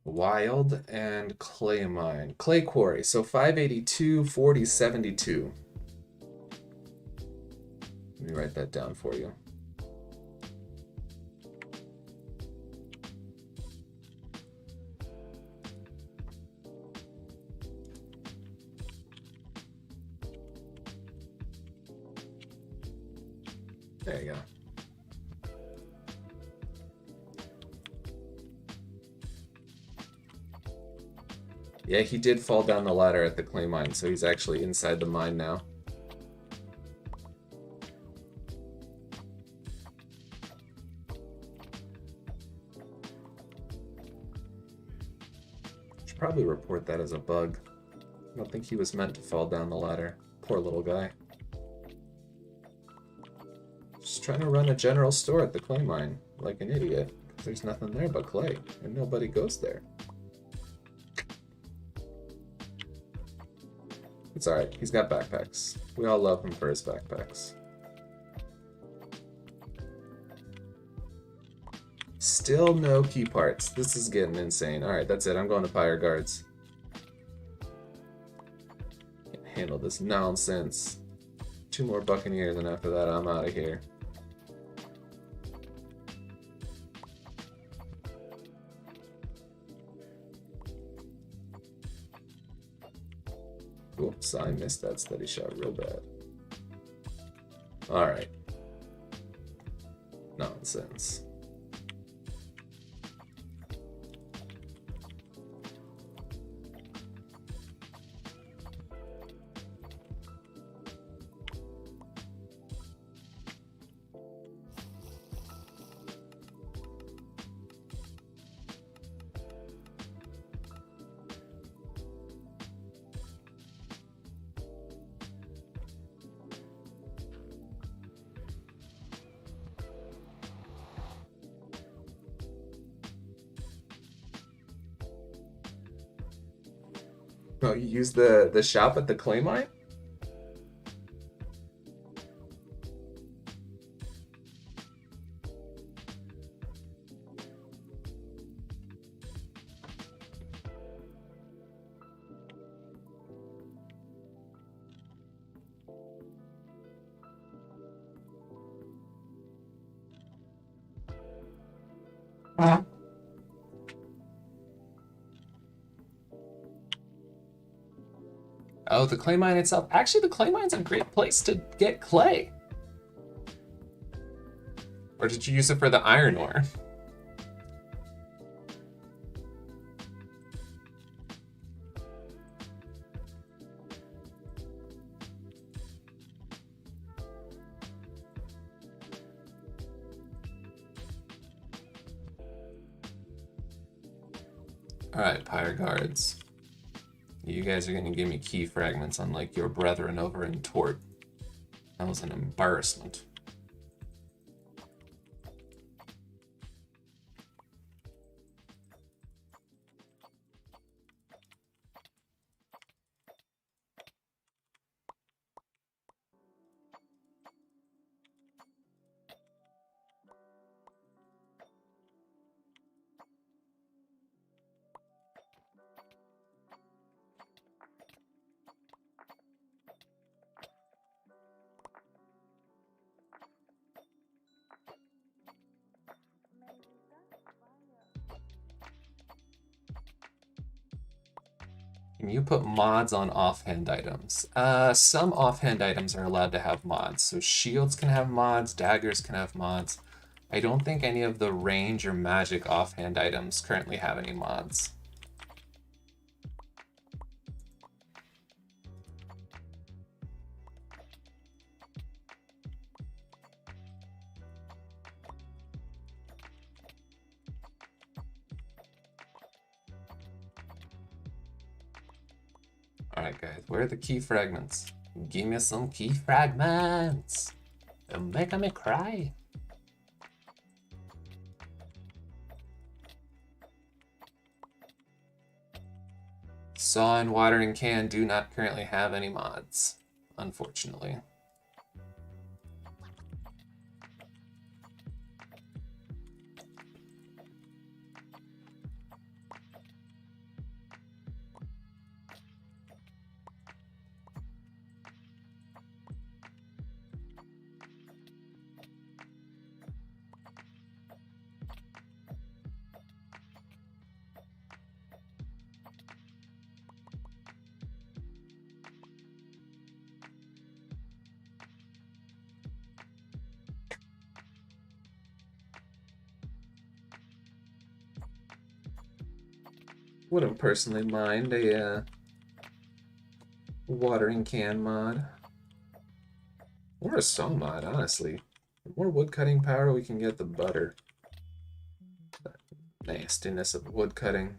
Wild and clay mine. Clay quarry. So 582, 40, 72. Let me write that down for you. There you go. Yeah, he did fall down the ladder at the clay mine, so he's actually inside the mine now. Should probably report that as a bug. I don't think he was meant to fall down the ladder. Poor little guy. Just trying to run a general store at the clay mine, like an idiot. There's nothing there but clay, and nobody goes there. It's alright, he's got backpacks. We all love him for his backpacks. Still no key parts. This is getting insane. Alright, that's it. I'm going to Pyre Guards. Can't handle this nonsense. 2 more Buccaneers, and after that, I'm out of here. Oops, I missed that steady shot real bad. Alright. Nonsense. Oh, you use the shop at the clay mine? Oh, the clay mine itself. Actually, the clay mine's a great place to get clay. Or did you use it for the iron ore? Alright, Pyre Guards. You guys are gonna give me key fragments unlike your brethren over in Tort. That was an embarrassment. Can you put mods on offhand items? Some offhand items are allowed to have mods. So shields can have mods, daggers can have mods. I don't think any of the range or magic offhand items currently have any mods. Alright guys, where are the key fragments? Give me some key fragments! They're making me cry. Saw and watering can do not currently have any mods, unfortunately. Wouldn't personally mind a watering can mod. Or a saw mod, honestly. The more wood cutting power we can get, the better. The nastiness of wood cutting.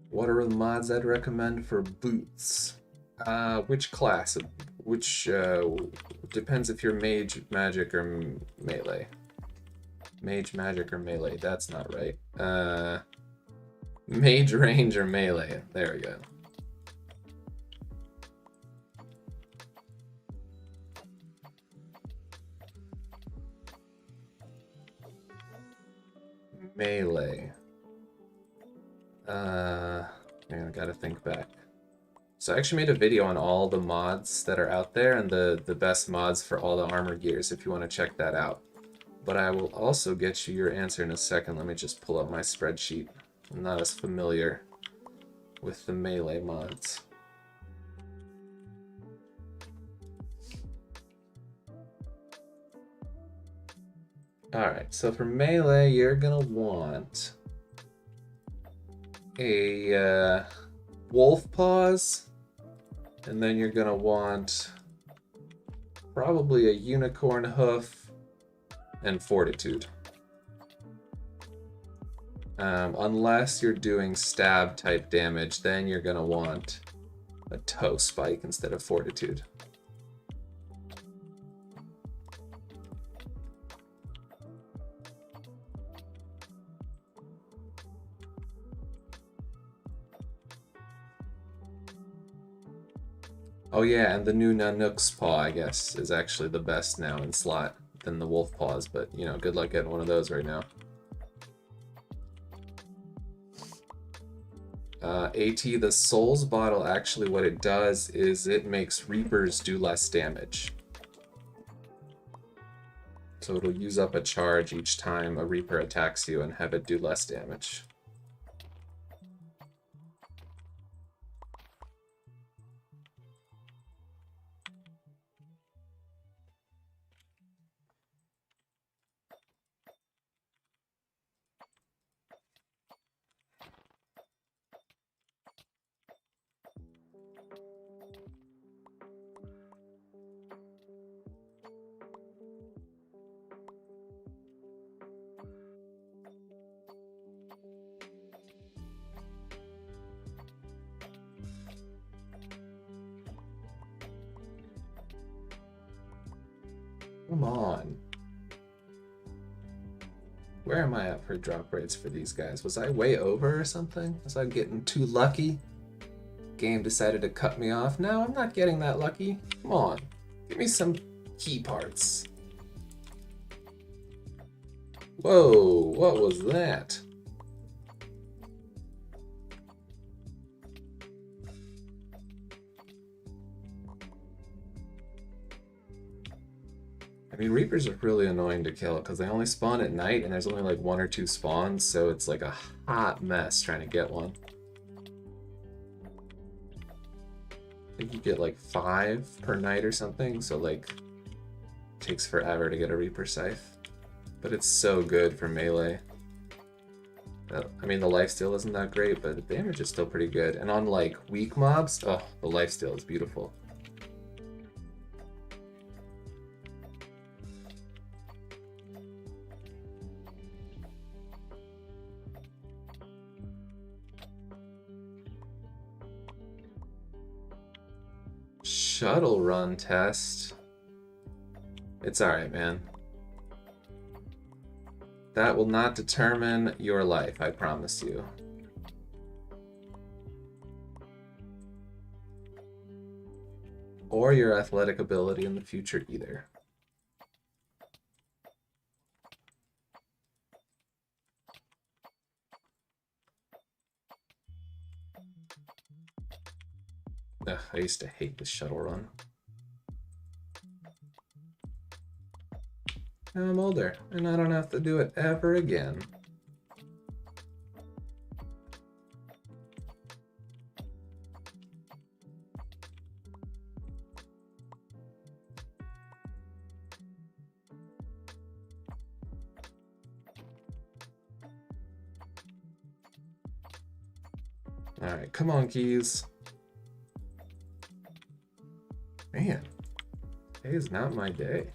What are the mods I'd recommend for boots? Which class? Which, depends if you're mage, magic, or melee. Mage, magic, or melee. That's not right. Mage, range, or melee. There we go. Melee. I gotta think back. So I actually made a video on all the mods that are out there and the best mods for all the armor gears if you want to check that out. But I will also get you your answer in a second. Let me just pull up my spreadsheet. I'm not as familiar with the melee mods. Alright, so for melee, you're gonna want a wolf paws, and then you're gonna want probably a unicorn hoof and fortitude. Unless you're doing stab type damage, then you're gonna want a toe spike instead of fortitude. Oh yeah, and the new Nanook's Paw, I guess, is actually the best now in slot than the Wolf Paws, but, you know, good luck getting one of those right now. AT, the Souls bottle, actually what it does is it makes Reapers do less damage. So it'll use up a charge each time a Reaper attacks you and have it do less damage. Come on. Where am I at for drop rates for these guys? Was I way over or something? Was I getting too lucky? Game decided to cut me off. No, I'm not getting that lucky. Come on. Give me some key parts. Whoa, what was that? I mean, Reapers are really annoying to kill because they only spawn at night and there's only like 1 or 2 spawns, so it's like a hot mess trying to get one. I think you get like 5 per night or something, so like it takes forever to get a Reaper Scythe. But it's so good for melee. I mean, the lifesteal isn't that great, but the damage is still pretty good. And on like weak mobs, oh, the lifesteal is beautiful. Shuttle run test. It's alright, man. That will not determine your life, I promise you. Or your athletic ability in the future either. Ugh, I used to hate the shuttle run. Now I'm older, and I don't have to do it ever again. Alright, come on, keys. Man, today is not my day.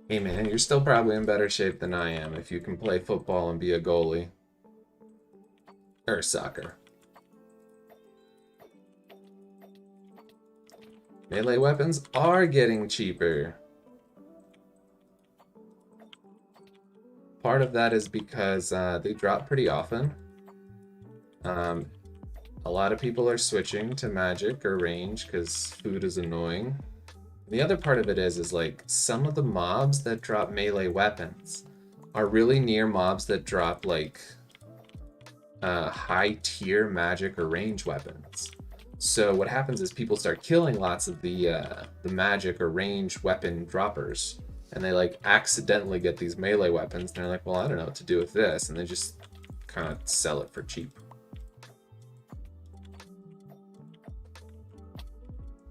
Hey man, you're still probably in better shape than I am if you can play football and be a goalie. Or soccer. Melee weapons are getting cheaper. Part of that is because they drop pretty often. A lot of people are switching to magic or range because food is annoying. The other part of it is like some of the mobs that drop melee weapons are really near mobs that drop like high tier magic or range weapons. So what happens is people start killing lots of the magic or range weapon droppers, and they like accidentally get these melee weapons. And they're like, well, I don't know what to do with this, and they just kind of sell it for cheap.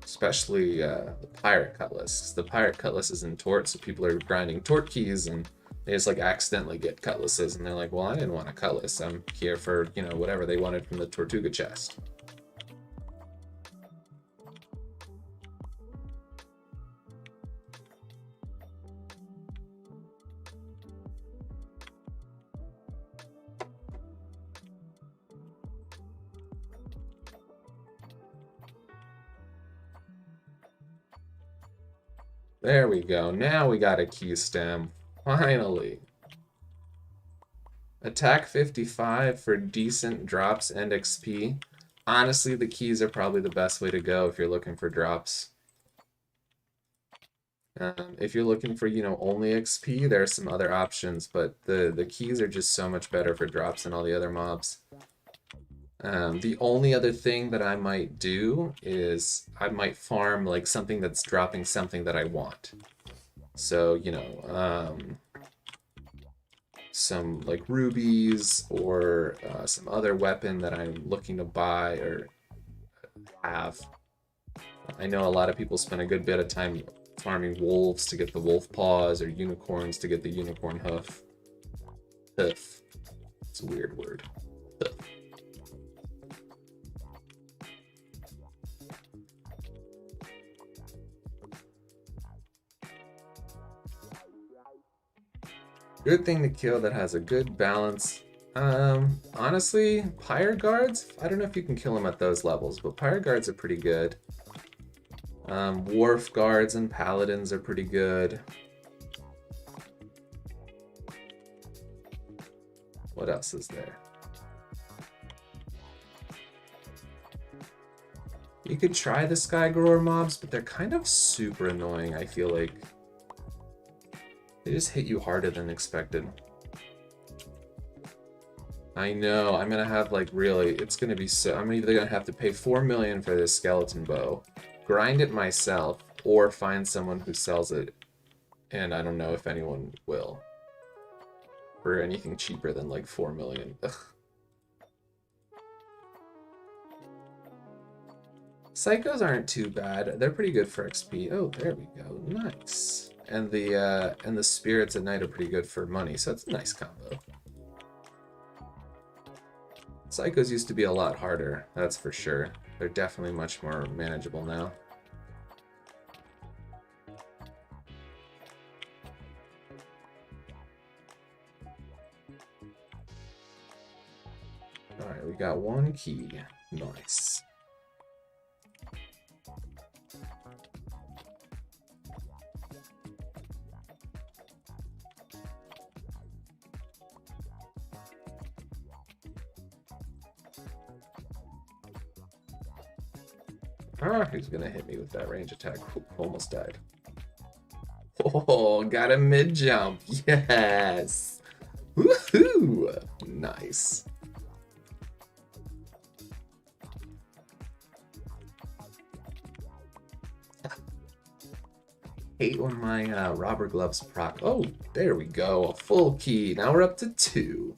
Especially the pirate cutlass. The pirate cutlass is in Tort, so people are grinding Tort keys and they just like accidentally get cutlasses, and they're like, well, I didn't want a cutlass. I'm here for, you know, whatever they wanted from the Tortuga chest. There we go. Now we got a key stem. Finally. Attack 55 for decent drops and XP. Honestly, the keys are probably the best way to go if you're looking for drops. If you're looking for, only XP, there are some other options, but the keys are just so much better for drops than all the other mobs. The only other thing that I might do is I might farm like something that's dropping something that I want. So, some like rubies or some other weapon that I'm looking to buy or have. I know a lot of people spend a good bit of time farming wolves to get the wolf paws or unicorns to get the unicorn hoof. Hoof. It's a weird word. Hoof. Good thing to kill that has a good balance. Honestly, Pyre Guards, I don't know if you can kill them at those levels, but Pyre Guards are pretty good. Wharf Guards and Paladins are pretty good. What else is there? You could try the Skygrower mobs, but they're kind of super annoying, I feel like. They just hit you harder than expected. I know, I'm gonna have like really, it's gonna be so, I'm either gonna have to pay 4 million for this skeleton bow, grind it myself, or find someone who sells it. And I don't know if anyone will. For anything cheaper than like 4 million. Ugh. Psychos aren't too bad. They're pretty good for XP. Oh, there we go. Nice. And the spirits at night are pretty good for money, so it's a nice combo. Psychos used to be a lot harder, that's for sure. They're definitely much more manageable now. Alright, we got one key. Nice. Ah, who's gonna hit me with that range attack? Almost died. Oh, got a mid jump. Yes. Woohoo! Nice. Hate when my robber gloves proc. Oh, there we go. A full key. Now we're up to 2.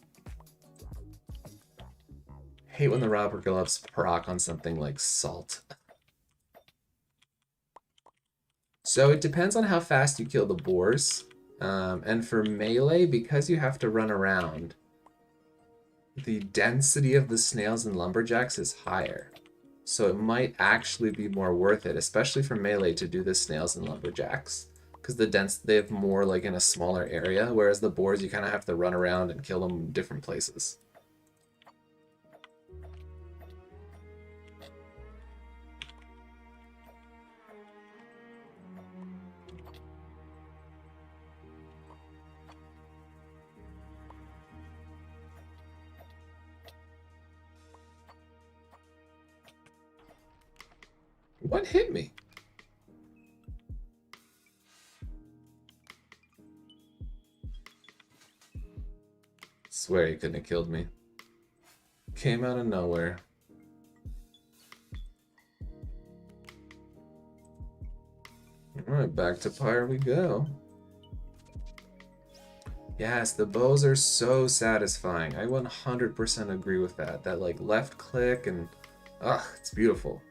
Hate when the robber gloves proc on something like salt. So it depends on how fast you kill the boars. And for melee, because you have to run around, the density of the snails and lumberjacks is higher. So it might actually be more worth it, especially for melee, to do the snails and lumberjacks. Because they have more like in a smaller area, whereas the boars you kind of have to run around and kill them in different places. What hit me? Swear he couldn't have killed me. Came out of nowhere. Alright, back to Pyre we go. Yes, the bows are so satisfying. I 100% agree with that. That like left click and it's beautiful.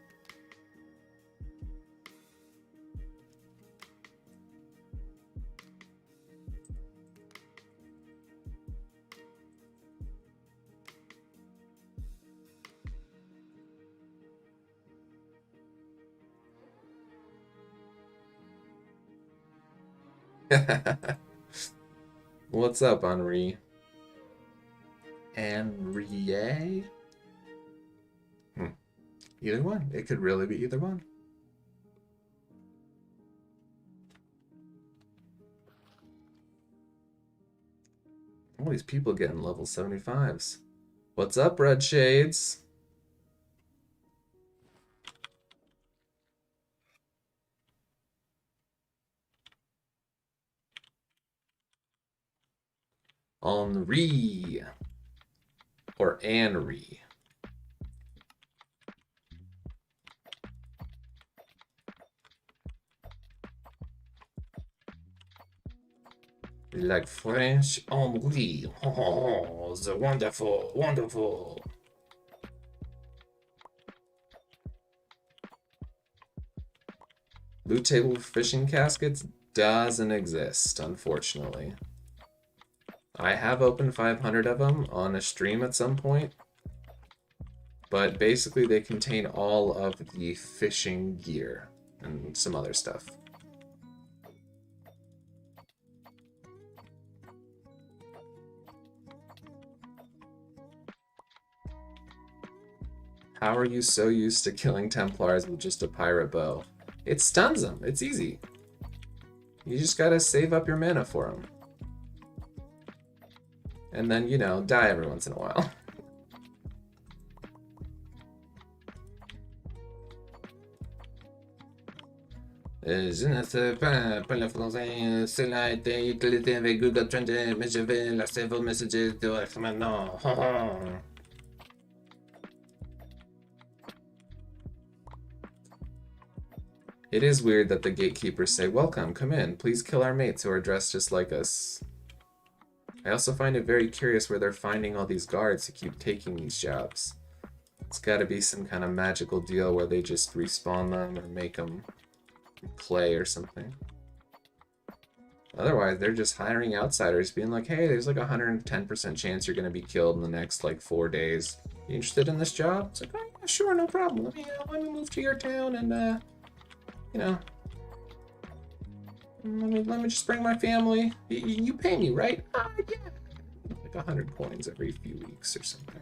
What's up, Henri? Henriette? Either one. It could really be either one. All these people getting level 75s. What's up, Red Shades? Henri. Or Henri. Like French Henri. Oh, the wonderful, wonderful. Loot table fishing caskets doesn't exist, unfortunately. I have opened 500 of them on a stream at some point, but basically they contain all of the fishing gear and some other stuff. How are you so used to killing Templars with just a pirate bow? It stuns them. It's easy. You just gotta save up your mana for them. And then, you know, die every once in a while. Je ne sais pas parler français. Cela a été utilisé avec Google Translate, mais je vais laisser vos messages direct maintenant. It is weird that the gatekeepers say, "Welcome, come in. Please kill our mates who are dressed just like us." I also find it very curious where they're finding all these guards who keep taking these jobs. It's gotta be some kind of magical deal where they just respawn them or make them play or something. Otherwise, they're just hiring outsiders, being like, "Hey, there's like a 110% chance you're gonna be killed in the next like 4 days. You interested in this job?" It's like, "Oh, yeah, sure, no problem. Let me move to your town and you know, let me just bring my family. You pay me, right? Yeah." Like 100 coins every few weeks or something.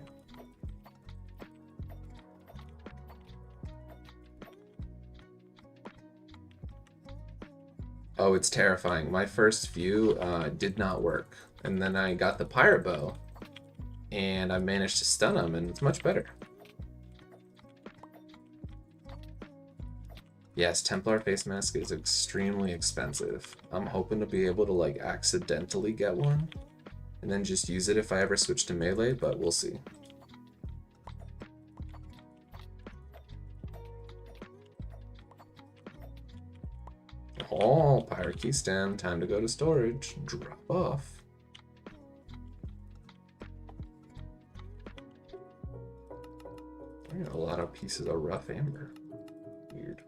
Oh, it's terrifying. My first few did not work. And then I got the pirate bow, and I managed to stun them, and it's much better. Yes, Templar face mask is extremely expensive. I'm hoping to be able to like accidentally get one and then just use it if I ever switch to melee, but we'll see. Oh, pirate key stem, time to go to storage. Drop off. I got a lot of pieces of rough amber. Weird.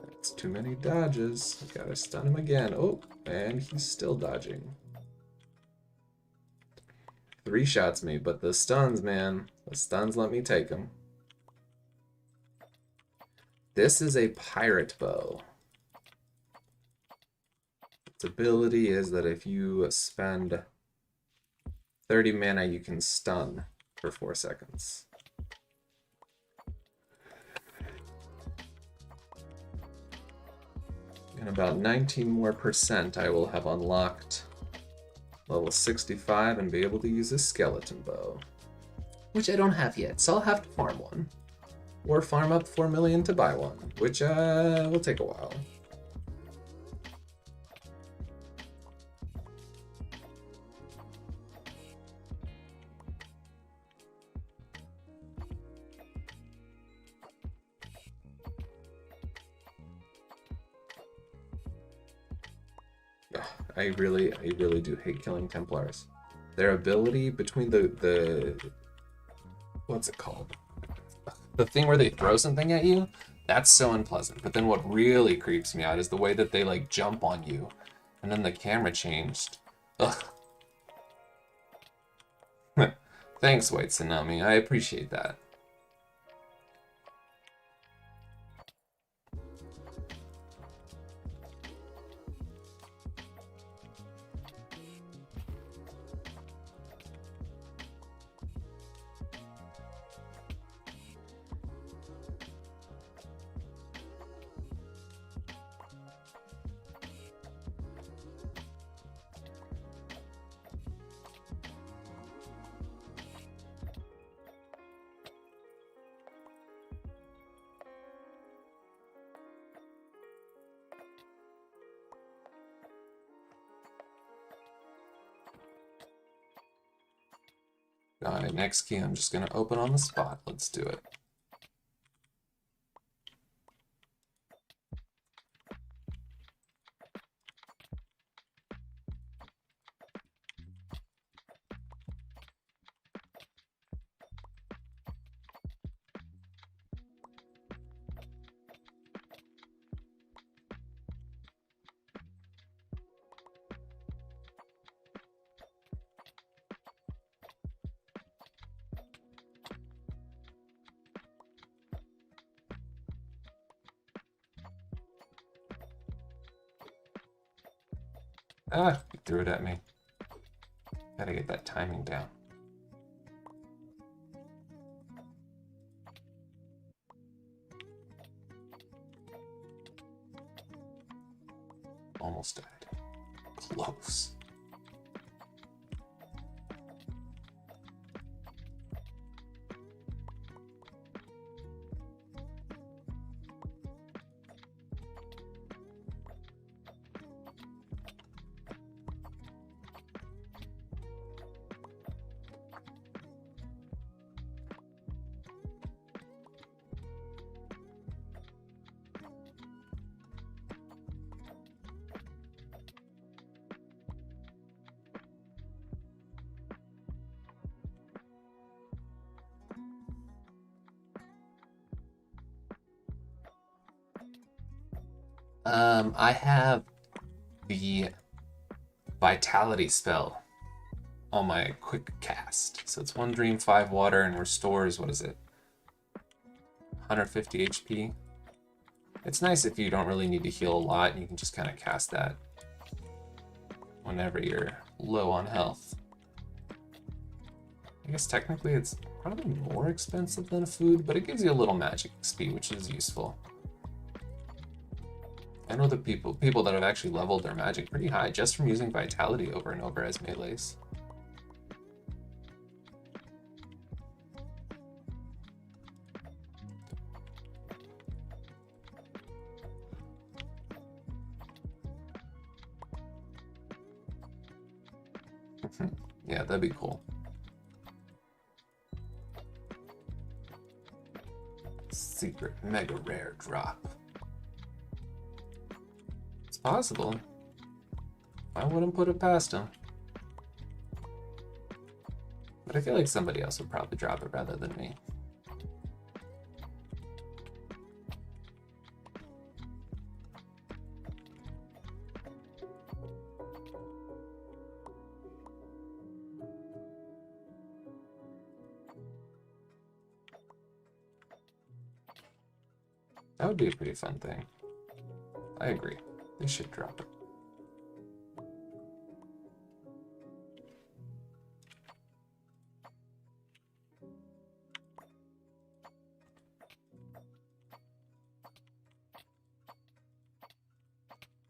That's too many dodges. I gotta stun him again. Oh, and he's still dodging. 3 shots me, but the stuns, man. The stuns let me take them. This is a pirate bow. Its ability is that if you spend 30 mana, you can stun for 4 seconds. In about 19 more percent, I will have unlocked level 65 and be able to use a skeleton bow. Which I don't have yet, so I'll have to farm one. Or farm up 4 million to buy one, which will take a while. I really do hate killing Templars. Their ability between the what's it called? The thing where they throw something at you, that's so unpleasant. But then what really creeps me out is the way that they like jump on you, and then the camera changed. Ugh. Thanks, White Tsunami. I appreciate that. Alright, next key I'm just gonna open on the spot. Let's do it. Ah, he threw it at me. Gotta get that timing down. Almost died. Close. I have the Vitality spell on my quick cast. So it's 1 dream, 5 water, and restores, what is it? 150 HP. It's nice if you don't really need to heal a lot, and you can just kind of cast that whenever you're low on health. I guess technically it's probably more expensive than food, but it gives you a little magic XP, which is useful. I know the people that have actually leveled their magic pretty high just from using Vitality over and over as melees. Yeah, that'd be cool. Secret mega rare drop. It's possible. I wouldn't put it past him. But I feel like somebody else would probably drop it rather than me. That would be a pretty fun thing. I agree. They should drop it.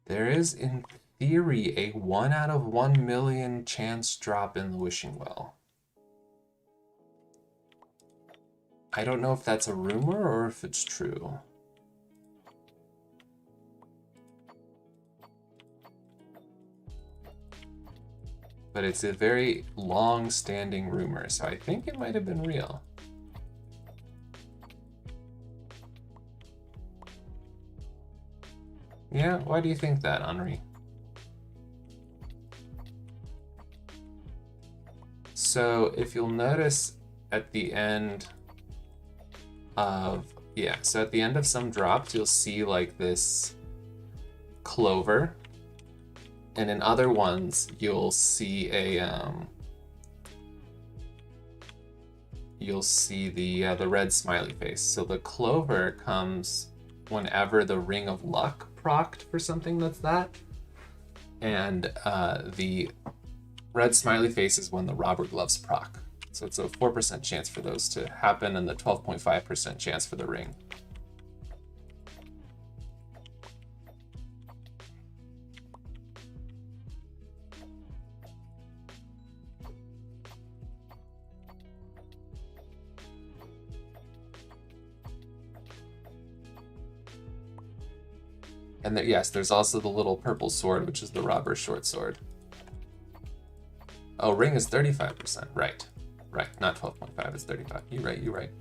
There is, in theory, a 1 out of 1 million chance drop in the Wishing Well. I don't know if that's a rumor or if it's true. But it's a very long-standing rumor, so I think it might have been real. Yeah, why do you think that, Henri? So if you'll notice at the end of, so at the end of some drops, you'll see like this clover. And in other ones, you'll see a the red smiley face. So the clover comes whenever the Ring of Luck procced for something that's that, and the red smiley face is when the Robber Gloves proc. So it's a 4% chance for those to happen, and the 12.5% chance for the ring. And there, yes, there's also the little purple sword, which is the robber's short sword. Oh, ring is 35%. Right. Right, not 12.5, it's 35. You're right, you're right.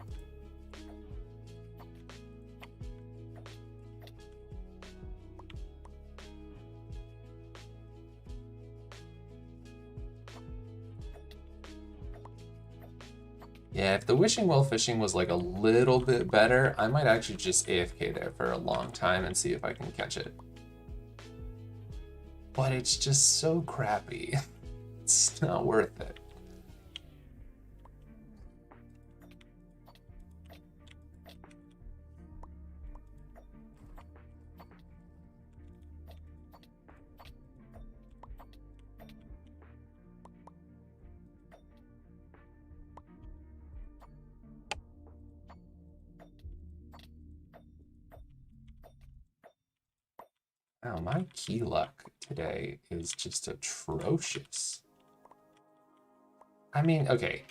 Yeah, if the wishing well fishing was like a little bit better, I might actually just AFK there for a long time and see if I can catch it. But it's just so crappy. It's not worth it. Wow, my key luck today is just atrocious. I mean, okay,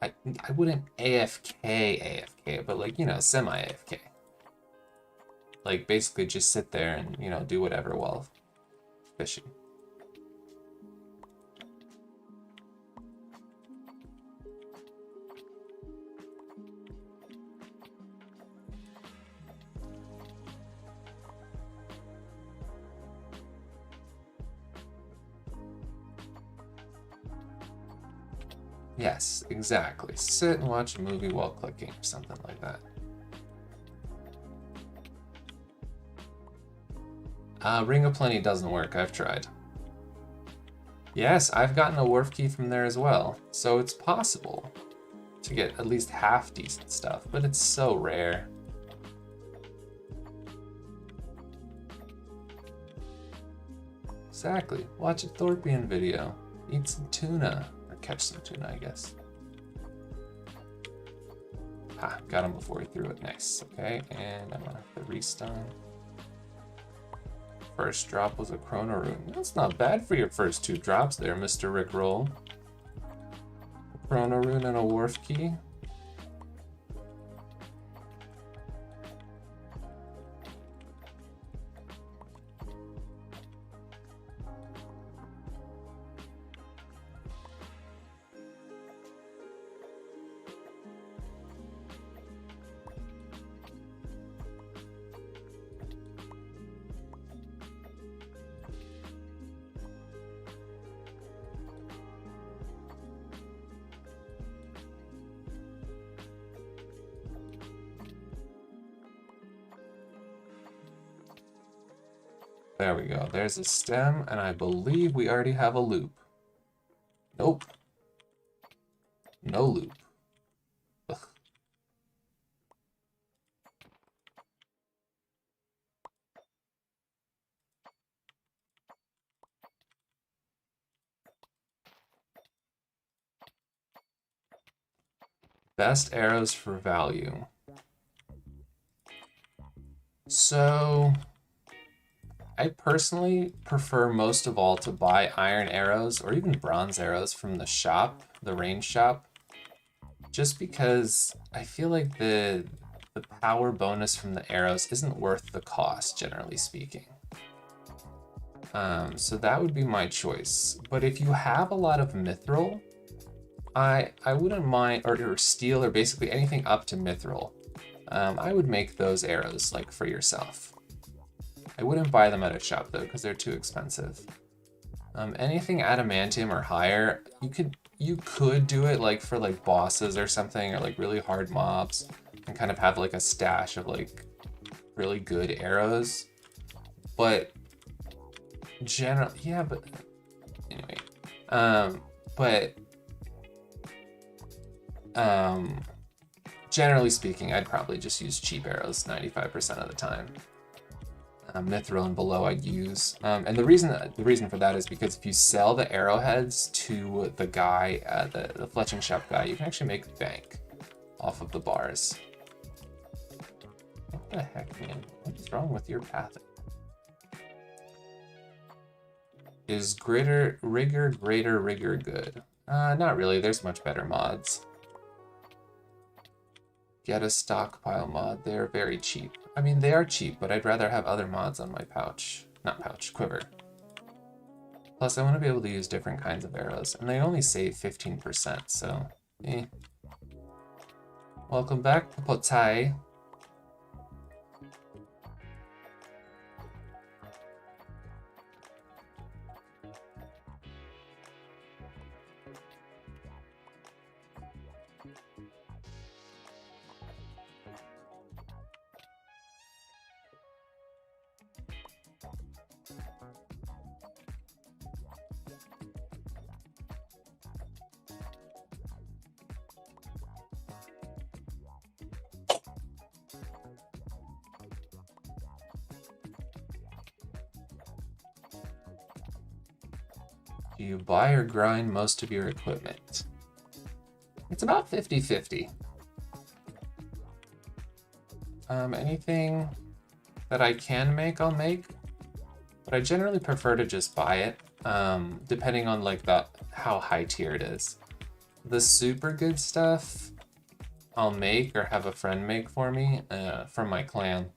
I wouldn't AFK, but like, you know, semi-AFK. Like, basically just sit there and, you know, do whatever while fishing. Yes, exactly. Sit and watch a movie while clicking or something like that. Ring of Plenty doesn't work. I've tried. Yes, I've gotten a wharf key from there as well. So it's possible to get at least half decent stuff, but it's so rare. Exactly. Watch a Thorpian video. Eat some tuna. Or catch some tuna, I guess. Ha, got him before he threw it. Nice. Okay, and I'm gonna have to restone. First drop was a Chrono Rune. That's not bad for your first 2 drops there, Mr. Rickroll. A Chrono Rune and a Wharf Key. There we go. There's a stem, and I believe we already have a loop. Nope. No loop. Ugh. Best arrows for value. So I personally prefer most of all to buy iron arrows or even bronze arrows from the shop, the range shop, just because I feel like the power bonus from the arrows isn't worth the cost, generally speaking. So that would be my choice. But if you have a lot of mithril, I wouldn't mind, or steel, or basically anything up to mithril. I would make those arrows like for yourself. I wouldn't buy them at a shop though, because they're too expensive. Anything adamantium or higher, you could do it like for like bosses or something, or like really hard mobs, and kind of have like a stash of like really good arrows. But generally, yeah, but anyway, generally speaking, I'd probably just use cheap arrows 95% of the time. Mithril and below I'd use, and the reason for that is because if you sell the arrowheads to the guy, the fletching shop guy, you can actually make bank off of the bars. What the heck, man? What's wrong with your path? Is rigor good? Not really. There's much better mods. Get a stockpile mod. They're very cheap. I mean, they are cheap, but I'd rather have other mods on my quiver. Plus, I want to be able to use different kinds of arrows, and they only save 15%, so Eh. Welcome back, Popotai. Do you buy or grind most of your equipment? It's about 50-50. Anything that I can make, I'll make. But I generally prefer to just buy it, depending on like how high tier it is. The super good stuff, I'll make or have a friend make for me from my clan,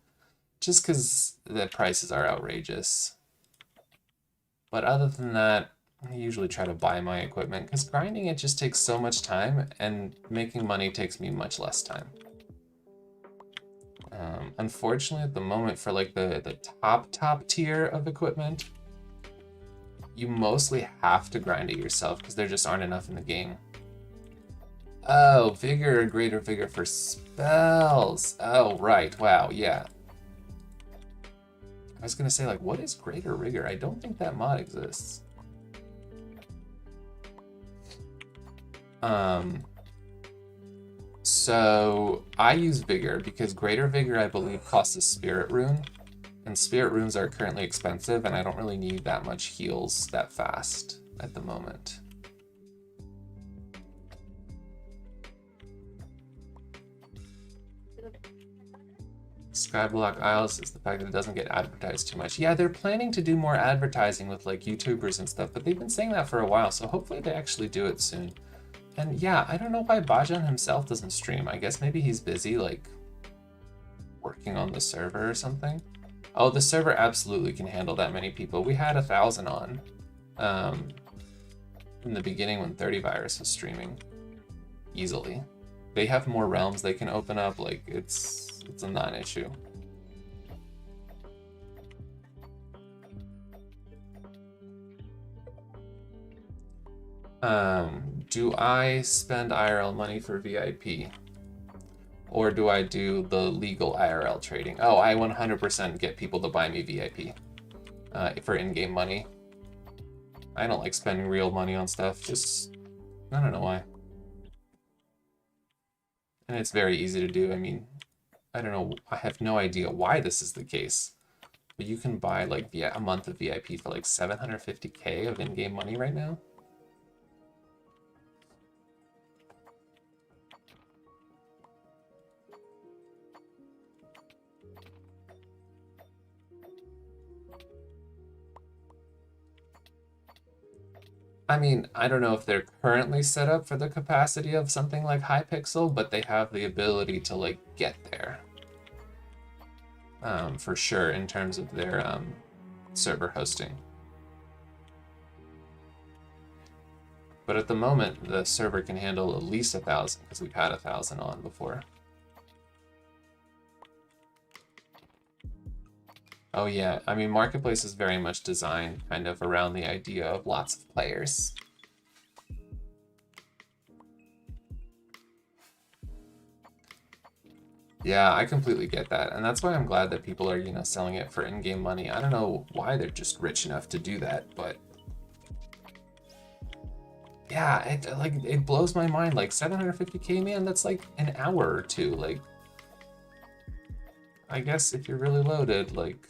just because the prices are outrageous. But other than that, I usually try to buy my equipment because grinding it just takes so much time and making money takes me much less time. Unfortunately, at the moment for like the top tier of equipment, you mostly have to grind it yourself because there just aren't enough in the game. Oh, vigor, greater vigor for spells. Oh, right. Wow, yeah. I was gonna say, like, what is greater rigor? I don't think that mod exists. So I use vigor because greater vigor, I believe, costs a spirit rune, and spirit runes are currently expensive, and I don't really need that much heals that fast at the moment. Skyblock Isles is the fact that it doesn't get advertised too much. Yeah, they're planning to do more advertising with like YouTubers and stuff, but they've been saying that for a while, so hopefully they actually do it soon. And yeah, I don't know why Bajan himself doesn't stream. I guess maybe he's busy like working on the server or something. Oh, the server absolutely can handle that many people. We had 1,000 on in the beginning when 30 Virus was streaming easily. They have more realms they can open up, like it's a non-issue. Do I spend IRL money for VIP? Or do I do the legal IRL trading? Oh, I 100% get people to buy me VIP for in-game money. I don't like spending real money on stuff, just, I don't know why. And it's very easy to do. I mean, I don't know, I have no idea why this is the case, but you can buy like a month of VIP for like 750k of in-game money right now. I mean, I don't know if they're currently set up for the capacity of something like Hypixel, but they have the ability to like get there. For sure, in terms of their server hosting. But at the moment, the server can handle at least 1,000 because we've had 1,000 on before. Oh yeah, I mean, Marketplace is very much designed kind of around the idea of lots of players. Yeah, I completely get that. And that's why I'm glad that people are, you know, selling it for in-game money. I don't know why they're just rich enough to do that, but yeah, it blows my mind. Like 750k, man, that's like an hour or two. Like, I guess if you're really loaded, like,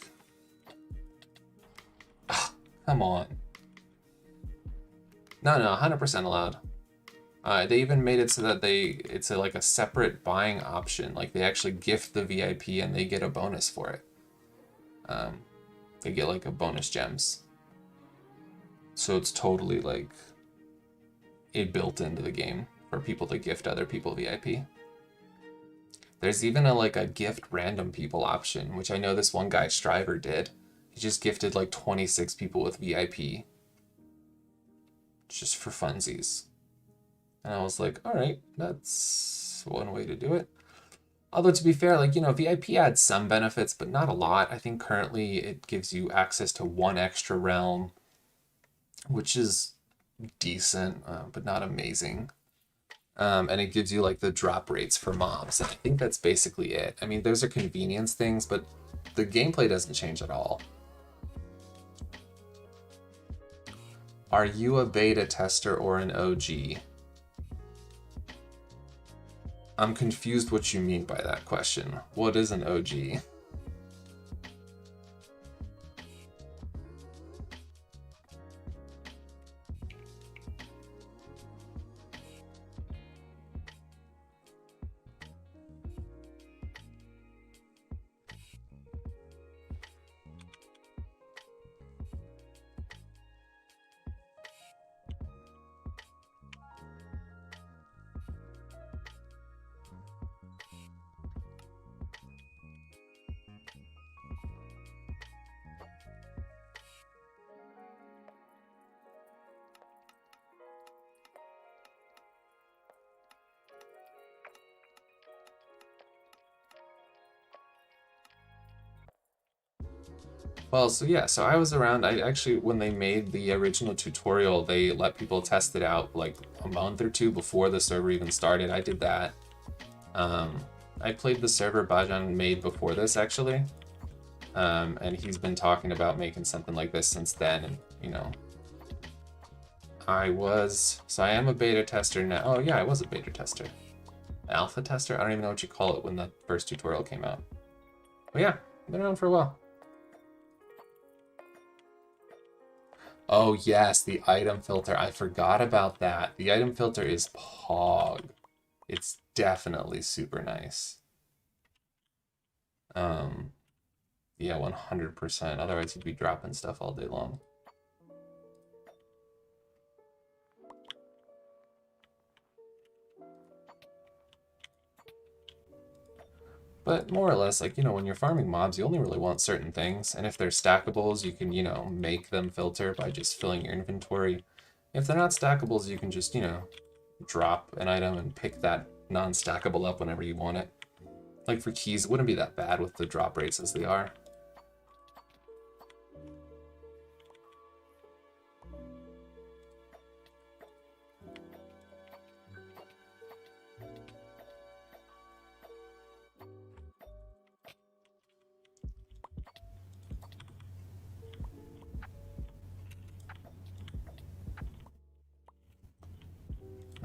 come on. No, 100% allowed. They even made it so that it's like a separate buying option. Like they actually gift the VIP and they get a bonus for it. They get like a bonus gems. So it's totally like built into the game for people to gift other people VIP. There's even a gift random people option, which I know this one guy Striver did. He just gifted like 26 people with VIP. Just for funsies. And I was like, all right, that's one way to do it. Although to be fair, like, you know, VIP adds some benefits, but not a lot. I think currently it gives you access to one extra realm, which is decent, but not amazing. And it gives you like the drop rates for mobs. And I think that's basically it. I mean, those are convenience things, but the gameplay doesn't change at all. Are you a beta tester or an OG? I'm confused what you mean by that question. What is an OG? Well, so yeah, so I was around. I actually, when they made the original tutorial, they let people test it out like a month or two before the server even started. I did that. I played the server Bajan made before this actually, and he's been talking about making something like this since then. And you know, I am a beta tester now. Oh yeah, I was a beta tester, alpha tester. I don't even know what you call it when the first tutorial came out. But yeah, been around for a while. Oh yes, the item filter. I forgot about that. The item filter is pog. It's definitely super nice. Yeah, 100%. Otherwise, you'd be dropping stuff all day long. But more or less, like, you know, when you're farming mobs, you only really want certain things. And if they're stackables, you can, you know, make them filter by just filling your inventory. If they're not stackables, you can just, you know, drop an item and pick that non-stackable up whenever you want it. Like for keys, it wouldn't be that bad with the drop rates as they are.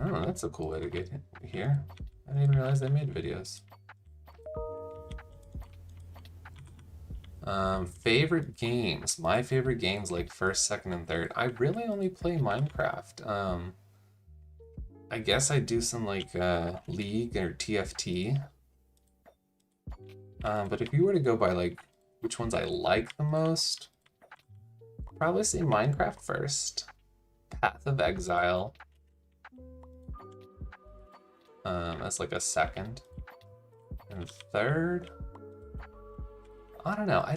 Oh, that's a cool way to get here. I didn't even realize they made videos. Favorite games. My favorite games, like first, second, and third. I really only play Minecraft. I guess I do some like League or TFT. But if you were to go by like which ones I like the most, probably say Minecraft first. Path of Exile. As like a second. And third, I don't know. I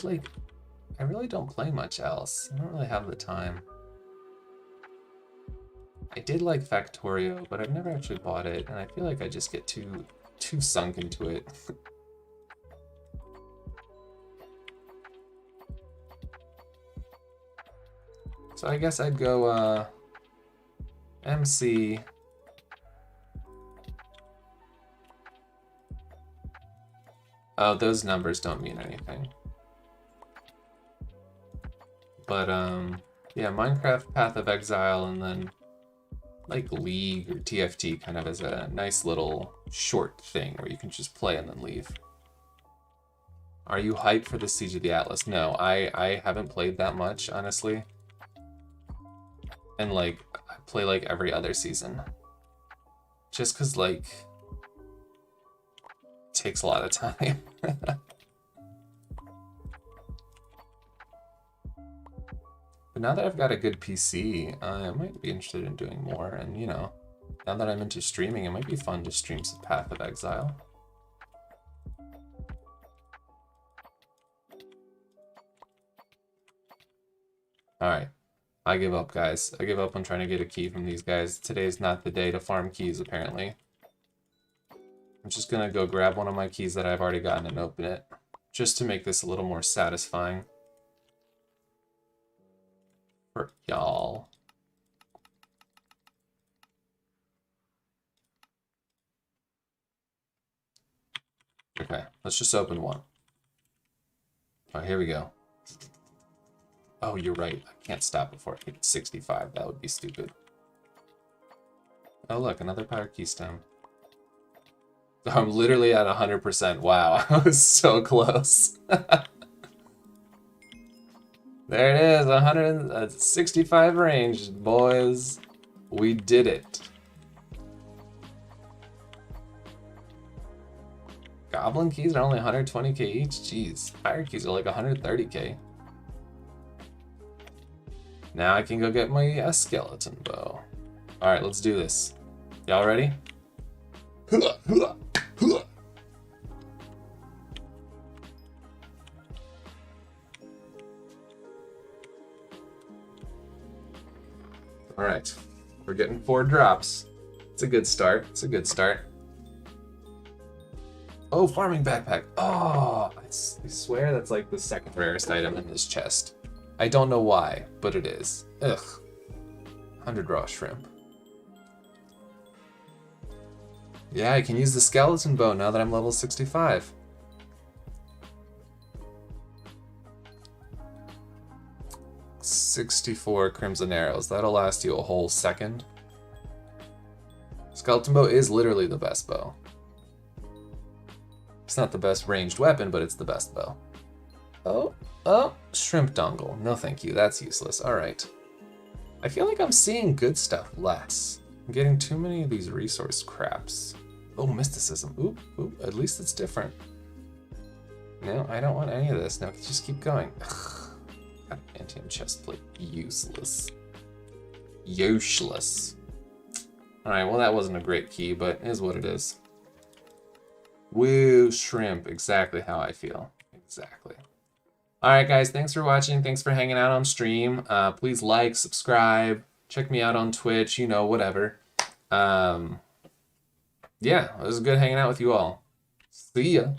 really don't play much else. I don't really have the time. I did like Factorio, but I've never actually bought it, and I feel like I just get too sunk into it. So I guess I'd go MC. Oh, those numbers don't mean anything. But yeah, Minecraft, Path of Exile, and then like League or TFT kind of as a nice little short thing where you can just play and then leave. Are you hyped for the Siege of the Atlas? No, I haven't played that much, honestly. And like, I play like every other season. Just cause like, it takes a lot of time. But now that I've got a good PC, I might be interested in doing more. And you know, now that I'm into streaming, it might be fun to stream some Path of Exile. All right, I give up, guys. I give up on trying to get a key from these guys. Today's not the day to farm keys, apparently. I'm just gonna go grab one of my keys that I've already gotten and open it, just to make this a little more satisfying for y'all. Okay, let's just open one. All right, here we go. Oh, you're right. I can't stop before I hit 65. That would be stupid. Oh, look, another power keystone. I'm literally at 100%. Wow, I was so close. There it is, 165 range, boys. We did it. Goblin keys are only 120k each? Jeez, fire keys are like 130k. Now I can go get my skeleton bow. Alright, let's do this. Y'all ready? Alright, we're getting 4 drops. It's a good start. It's a good start. Oh, farming backpack. Oh, I swear that's like the second rarest item in this chest. I don't know why, but it is. Ugh. 100 raw shrimp. Yeah, I can use the skeleton bow now that I'm level 65. $64 crimson arrows. That'll last you a whole second. Skeleton bow is literally the best bow. It's not the best ranged weapon, but it's the best bow. Oh, shrimp dongle. No thank you, that's useless. Alright. I feel like I'm seeing good stuff less. I'm getting too many of these resource craps. Oh, mysticism. Oop, at least it's different. No, I don't want any of this. No, just keep going. Antium chestplate. Useless. Useless. Alright, well that wasn't a great key, but it is what it is. Woo, shrimp. Exactly how I feel. Exactly. Alright guys, thanks for watching. Thanks for hanging out on stream. Please like, subscribe, check me out on Twitch, you know, whatever. Yeah, it was good hanging out with you all. See ya.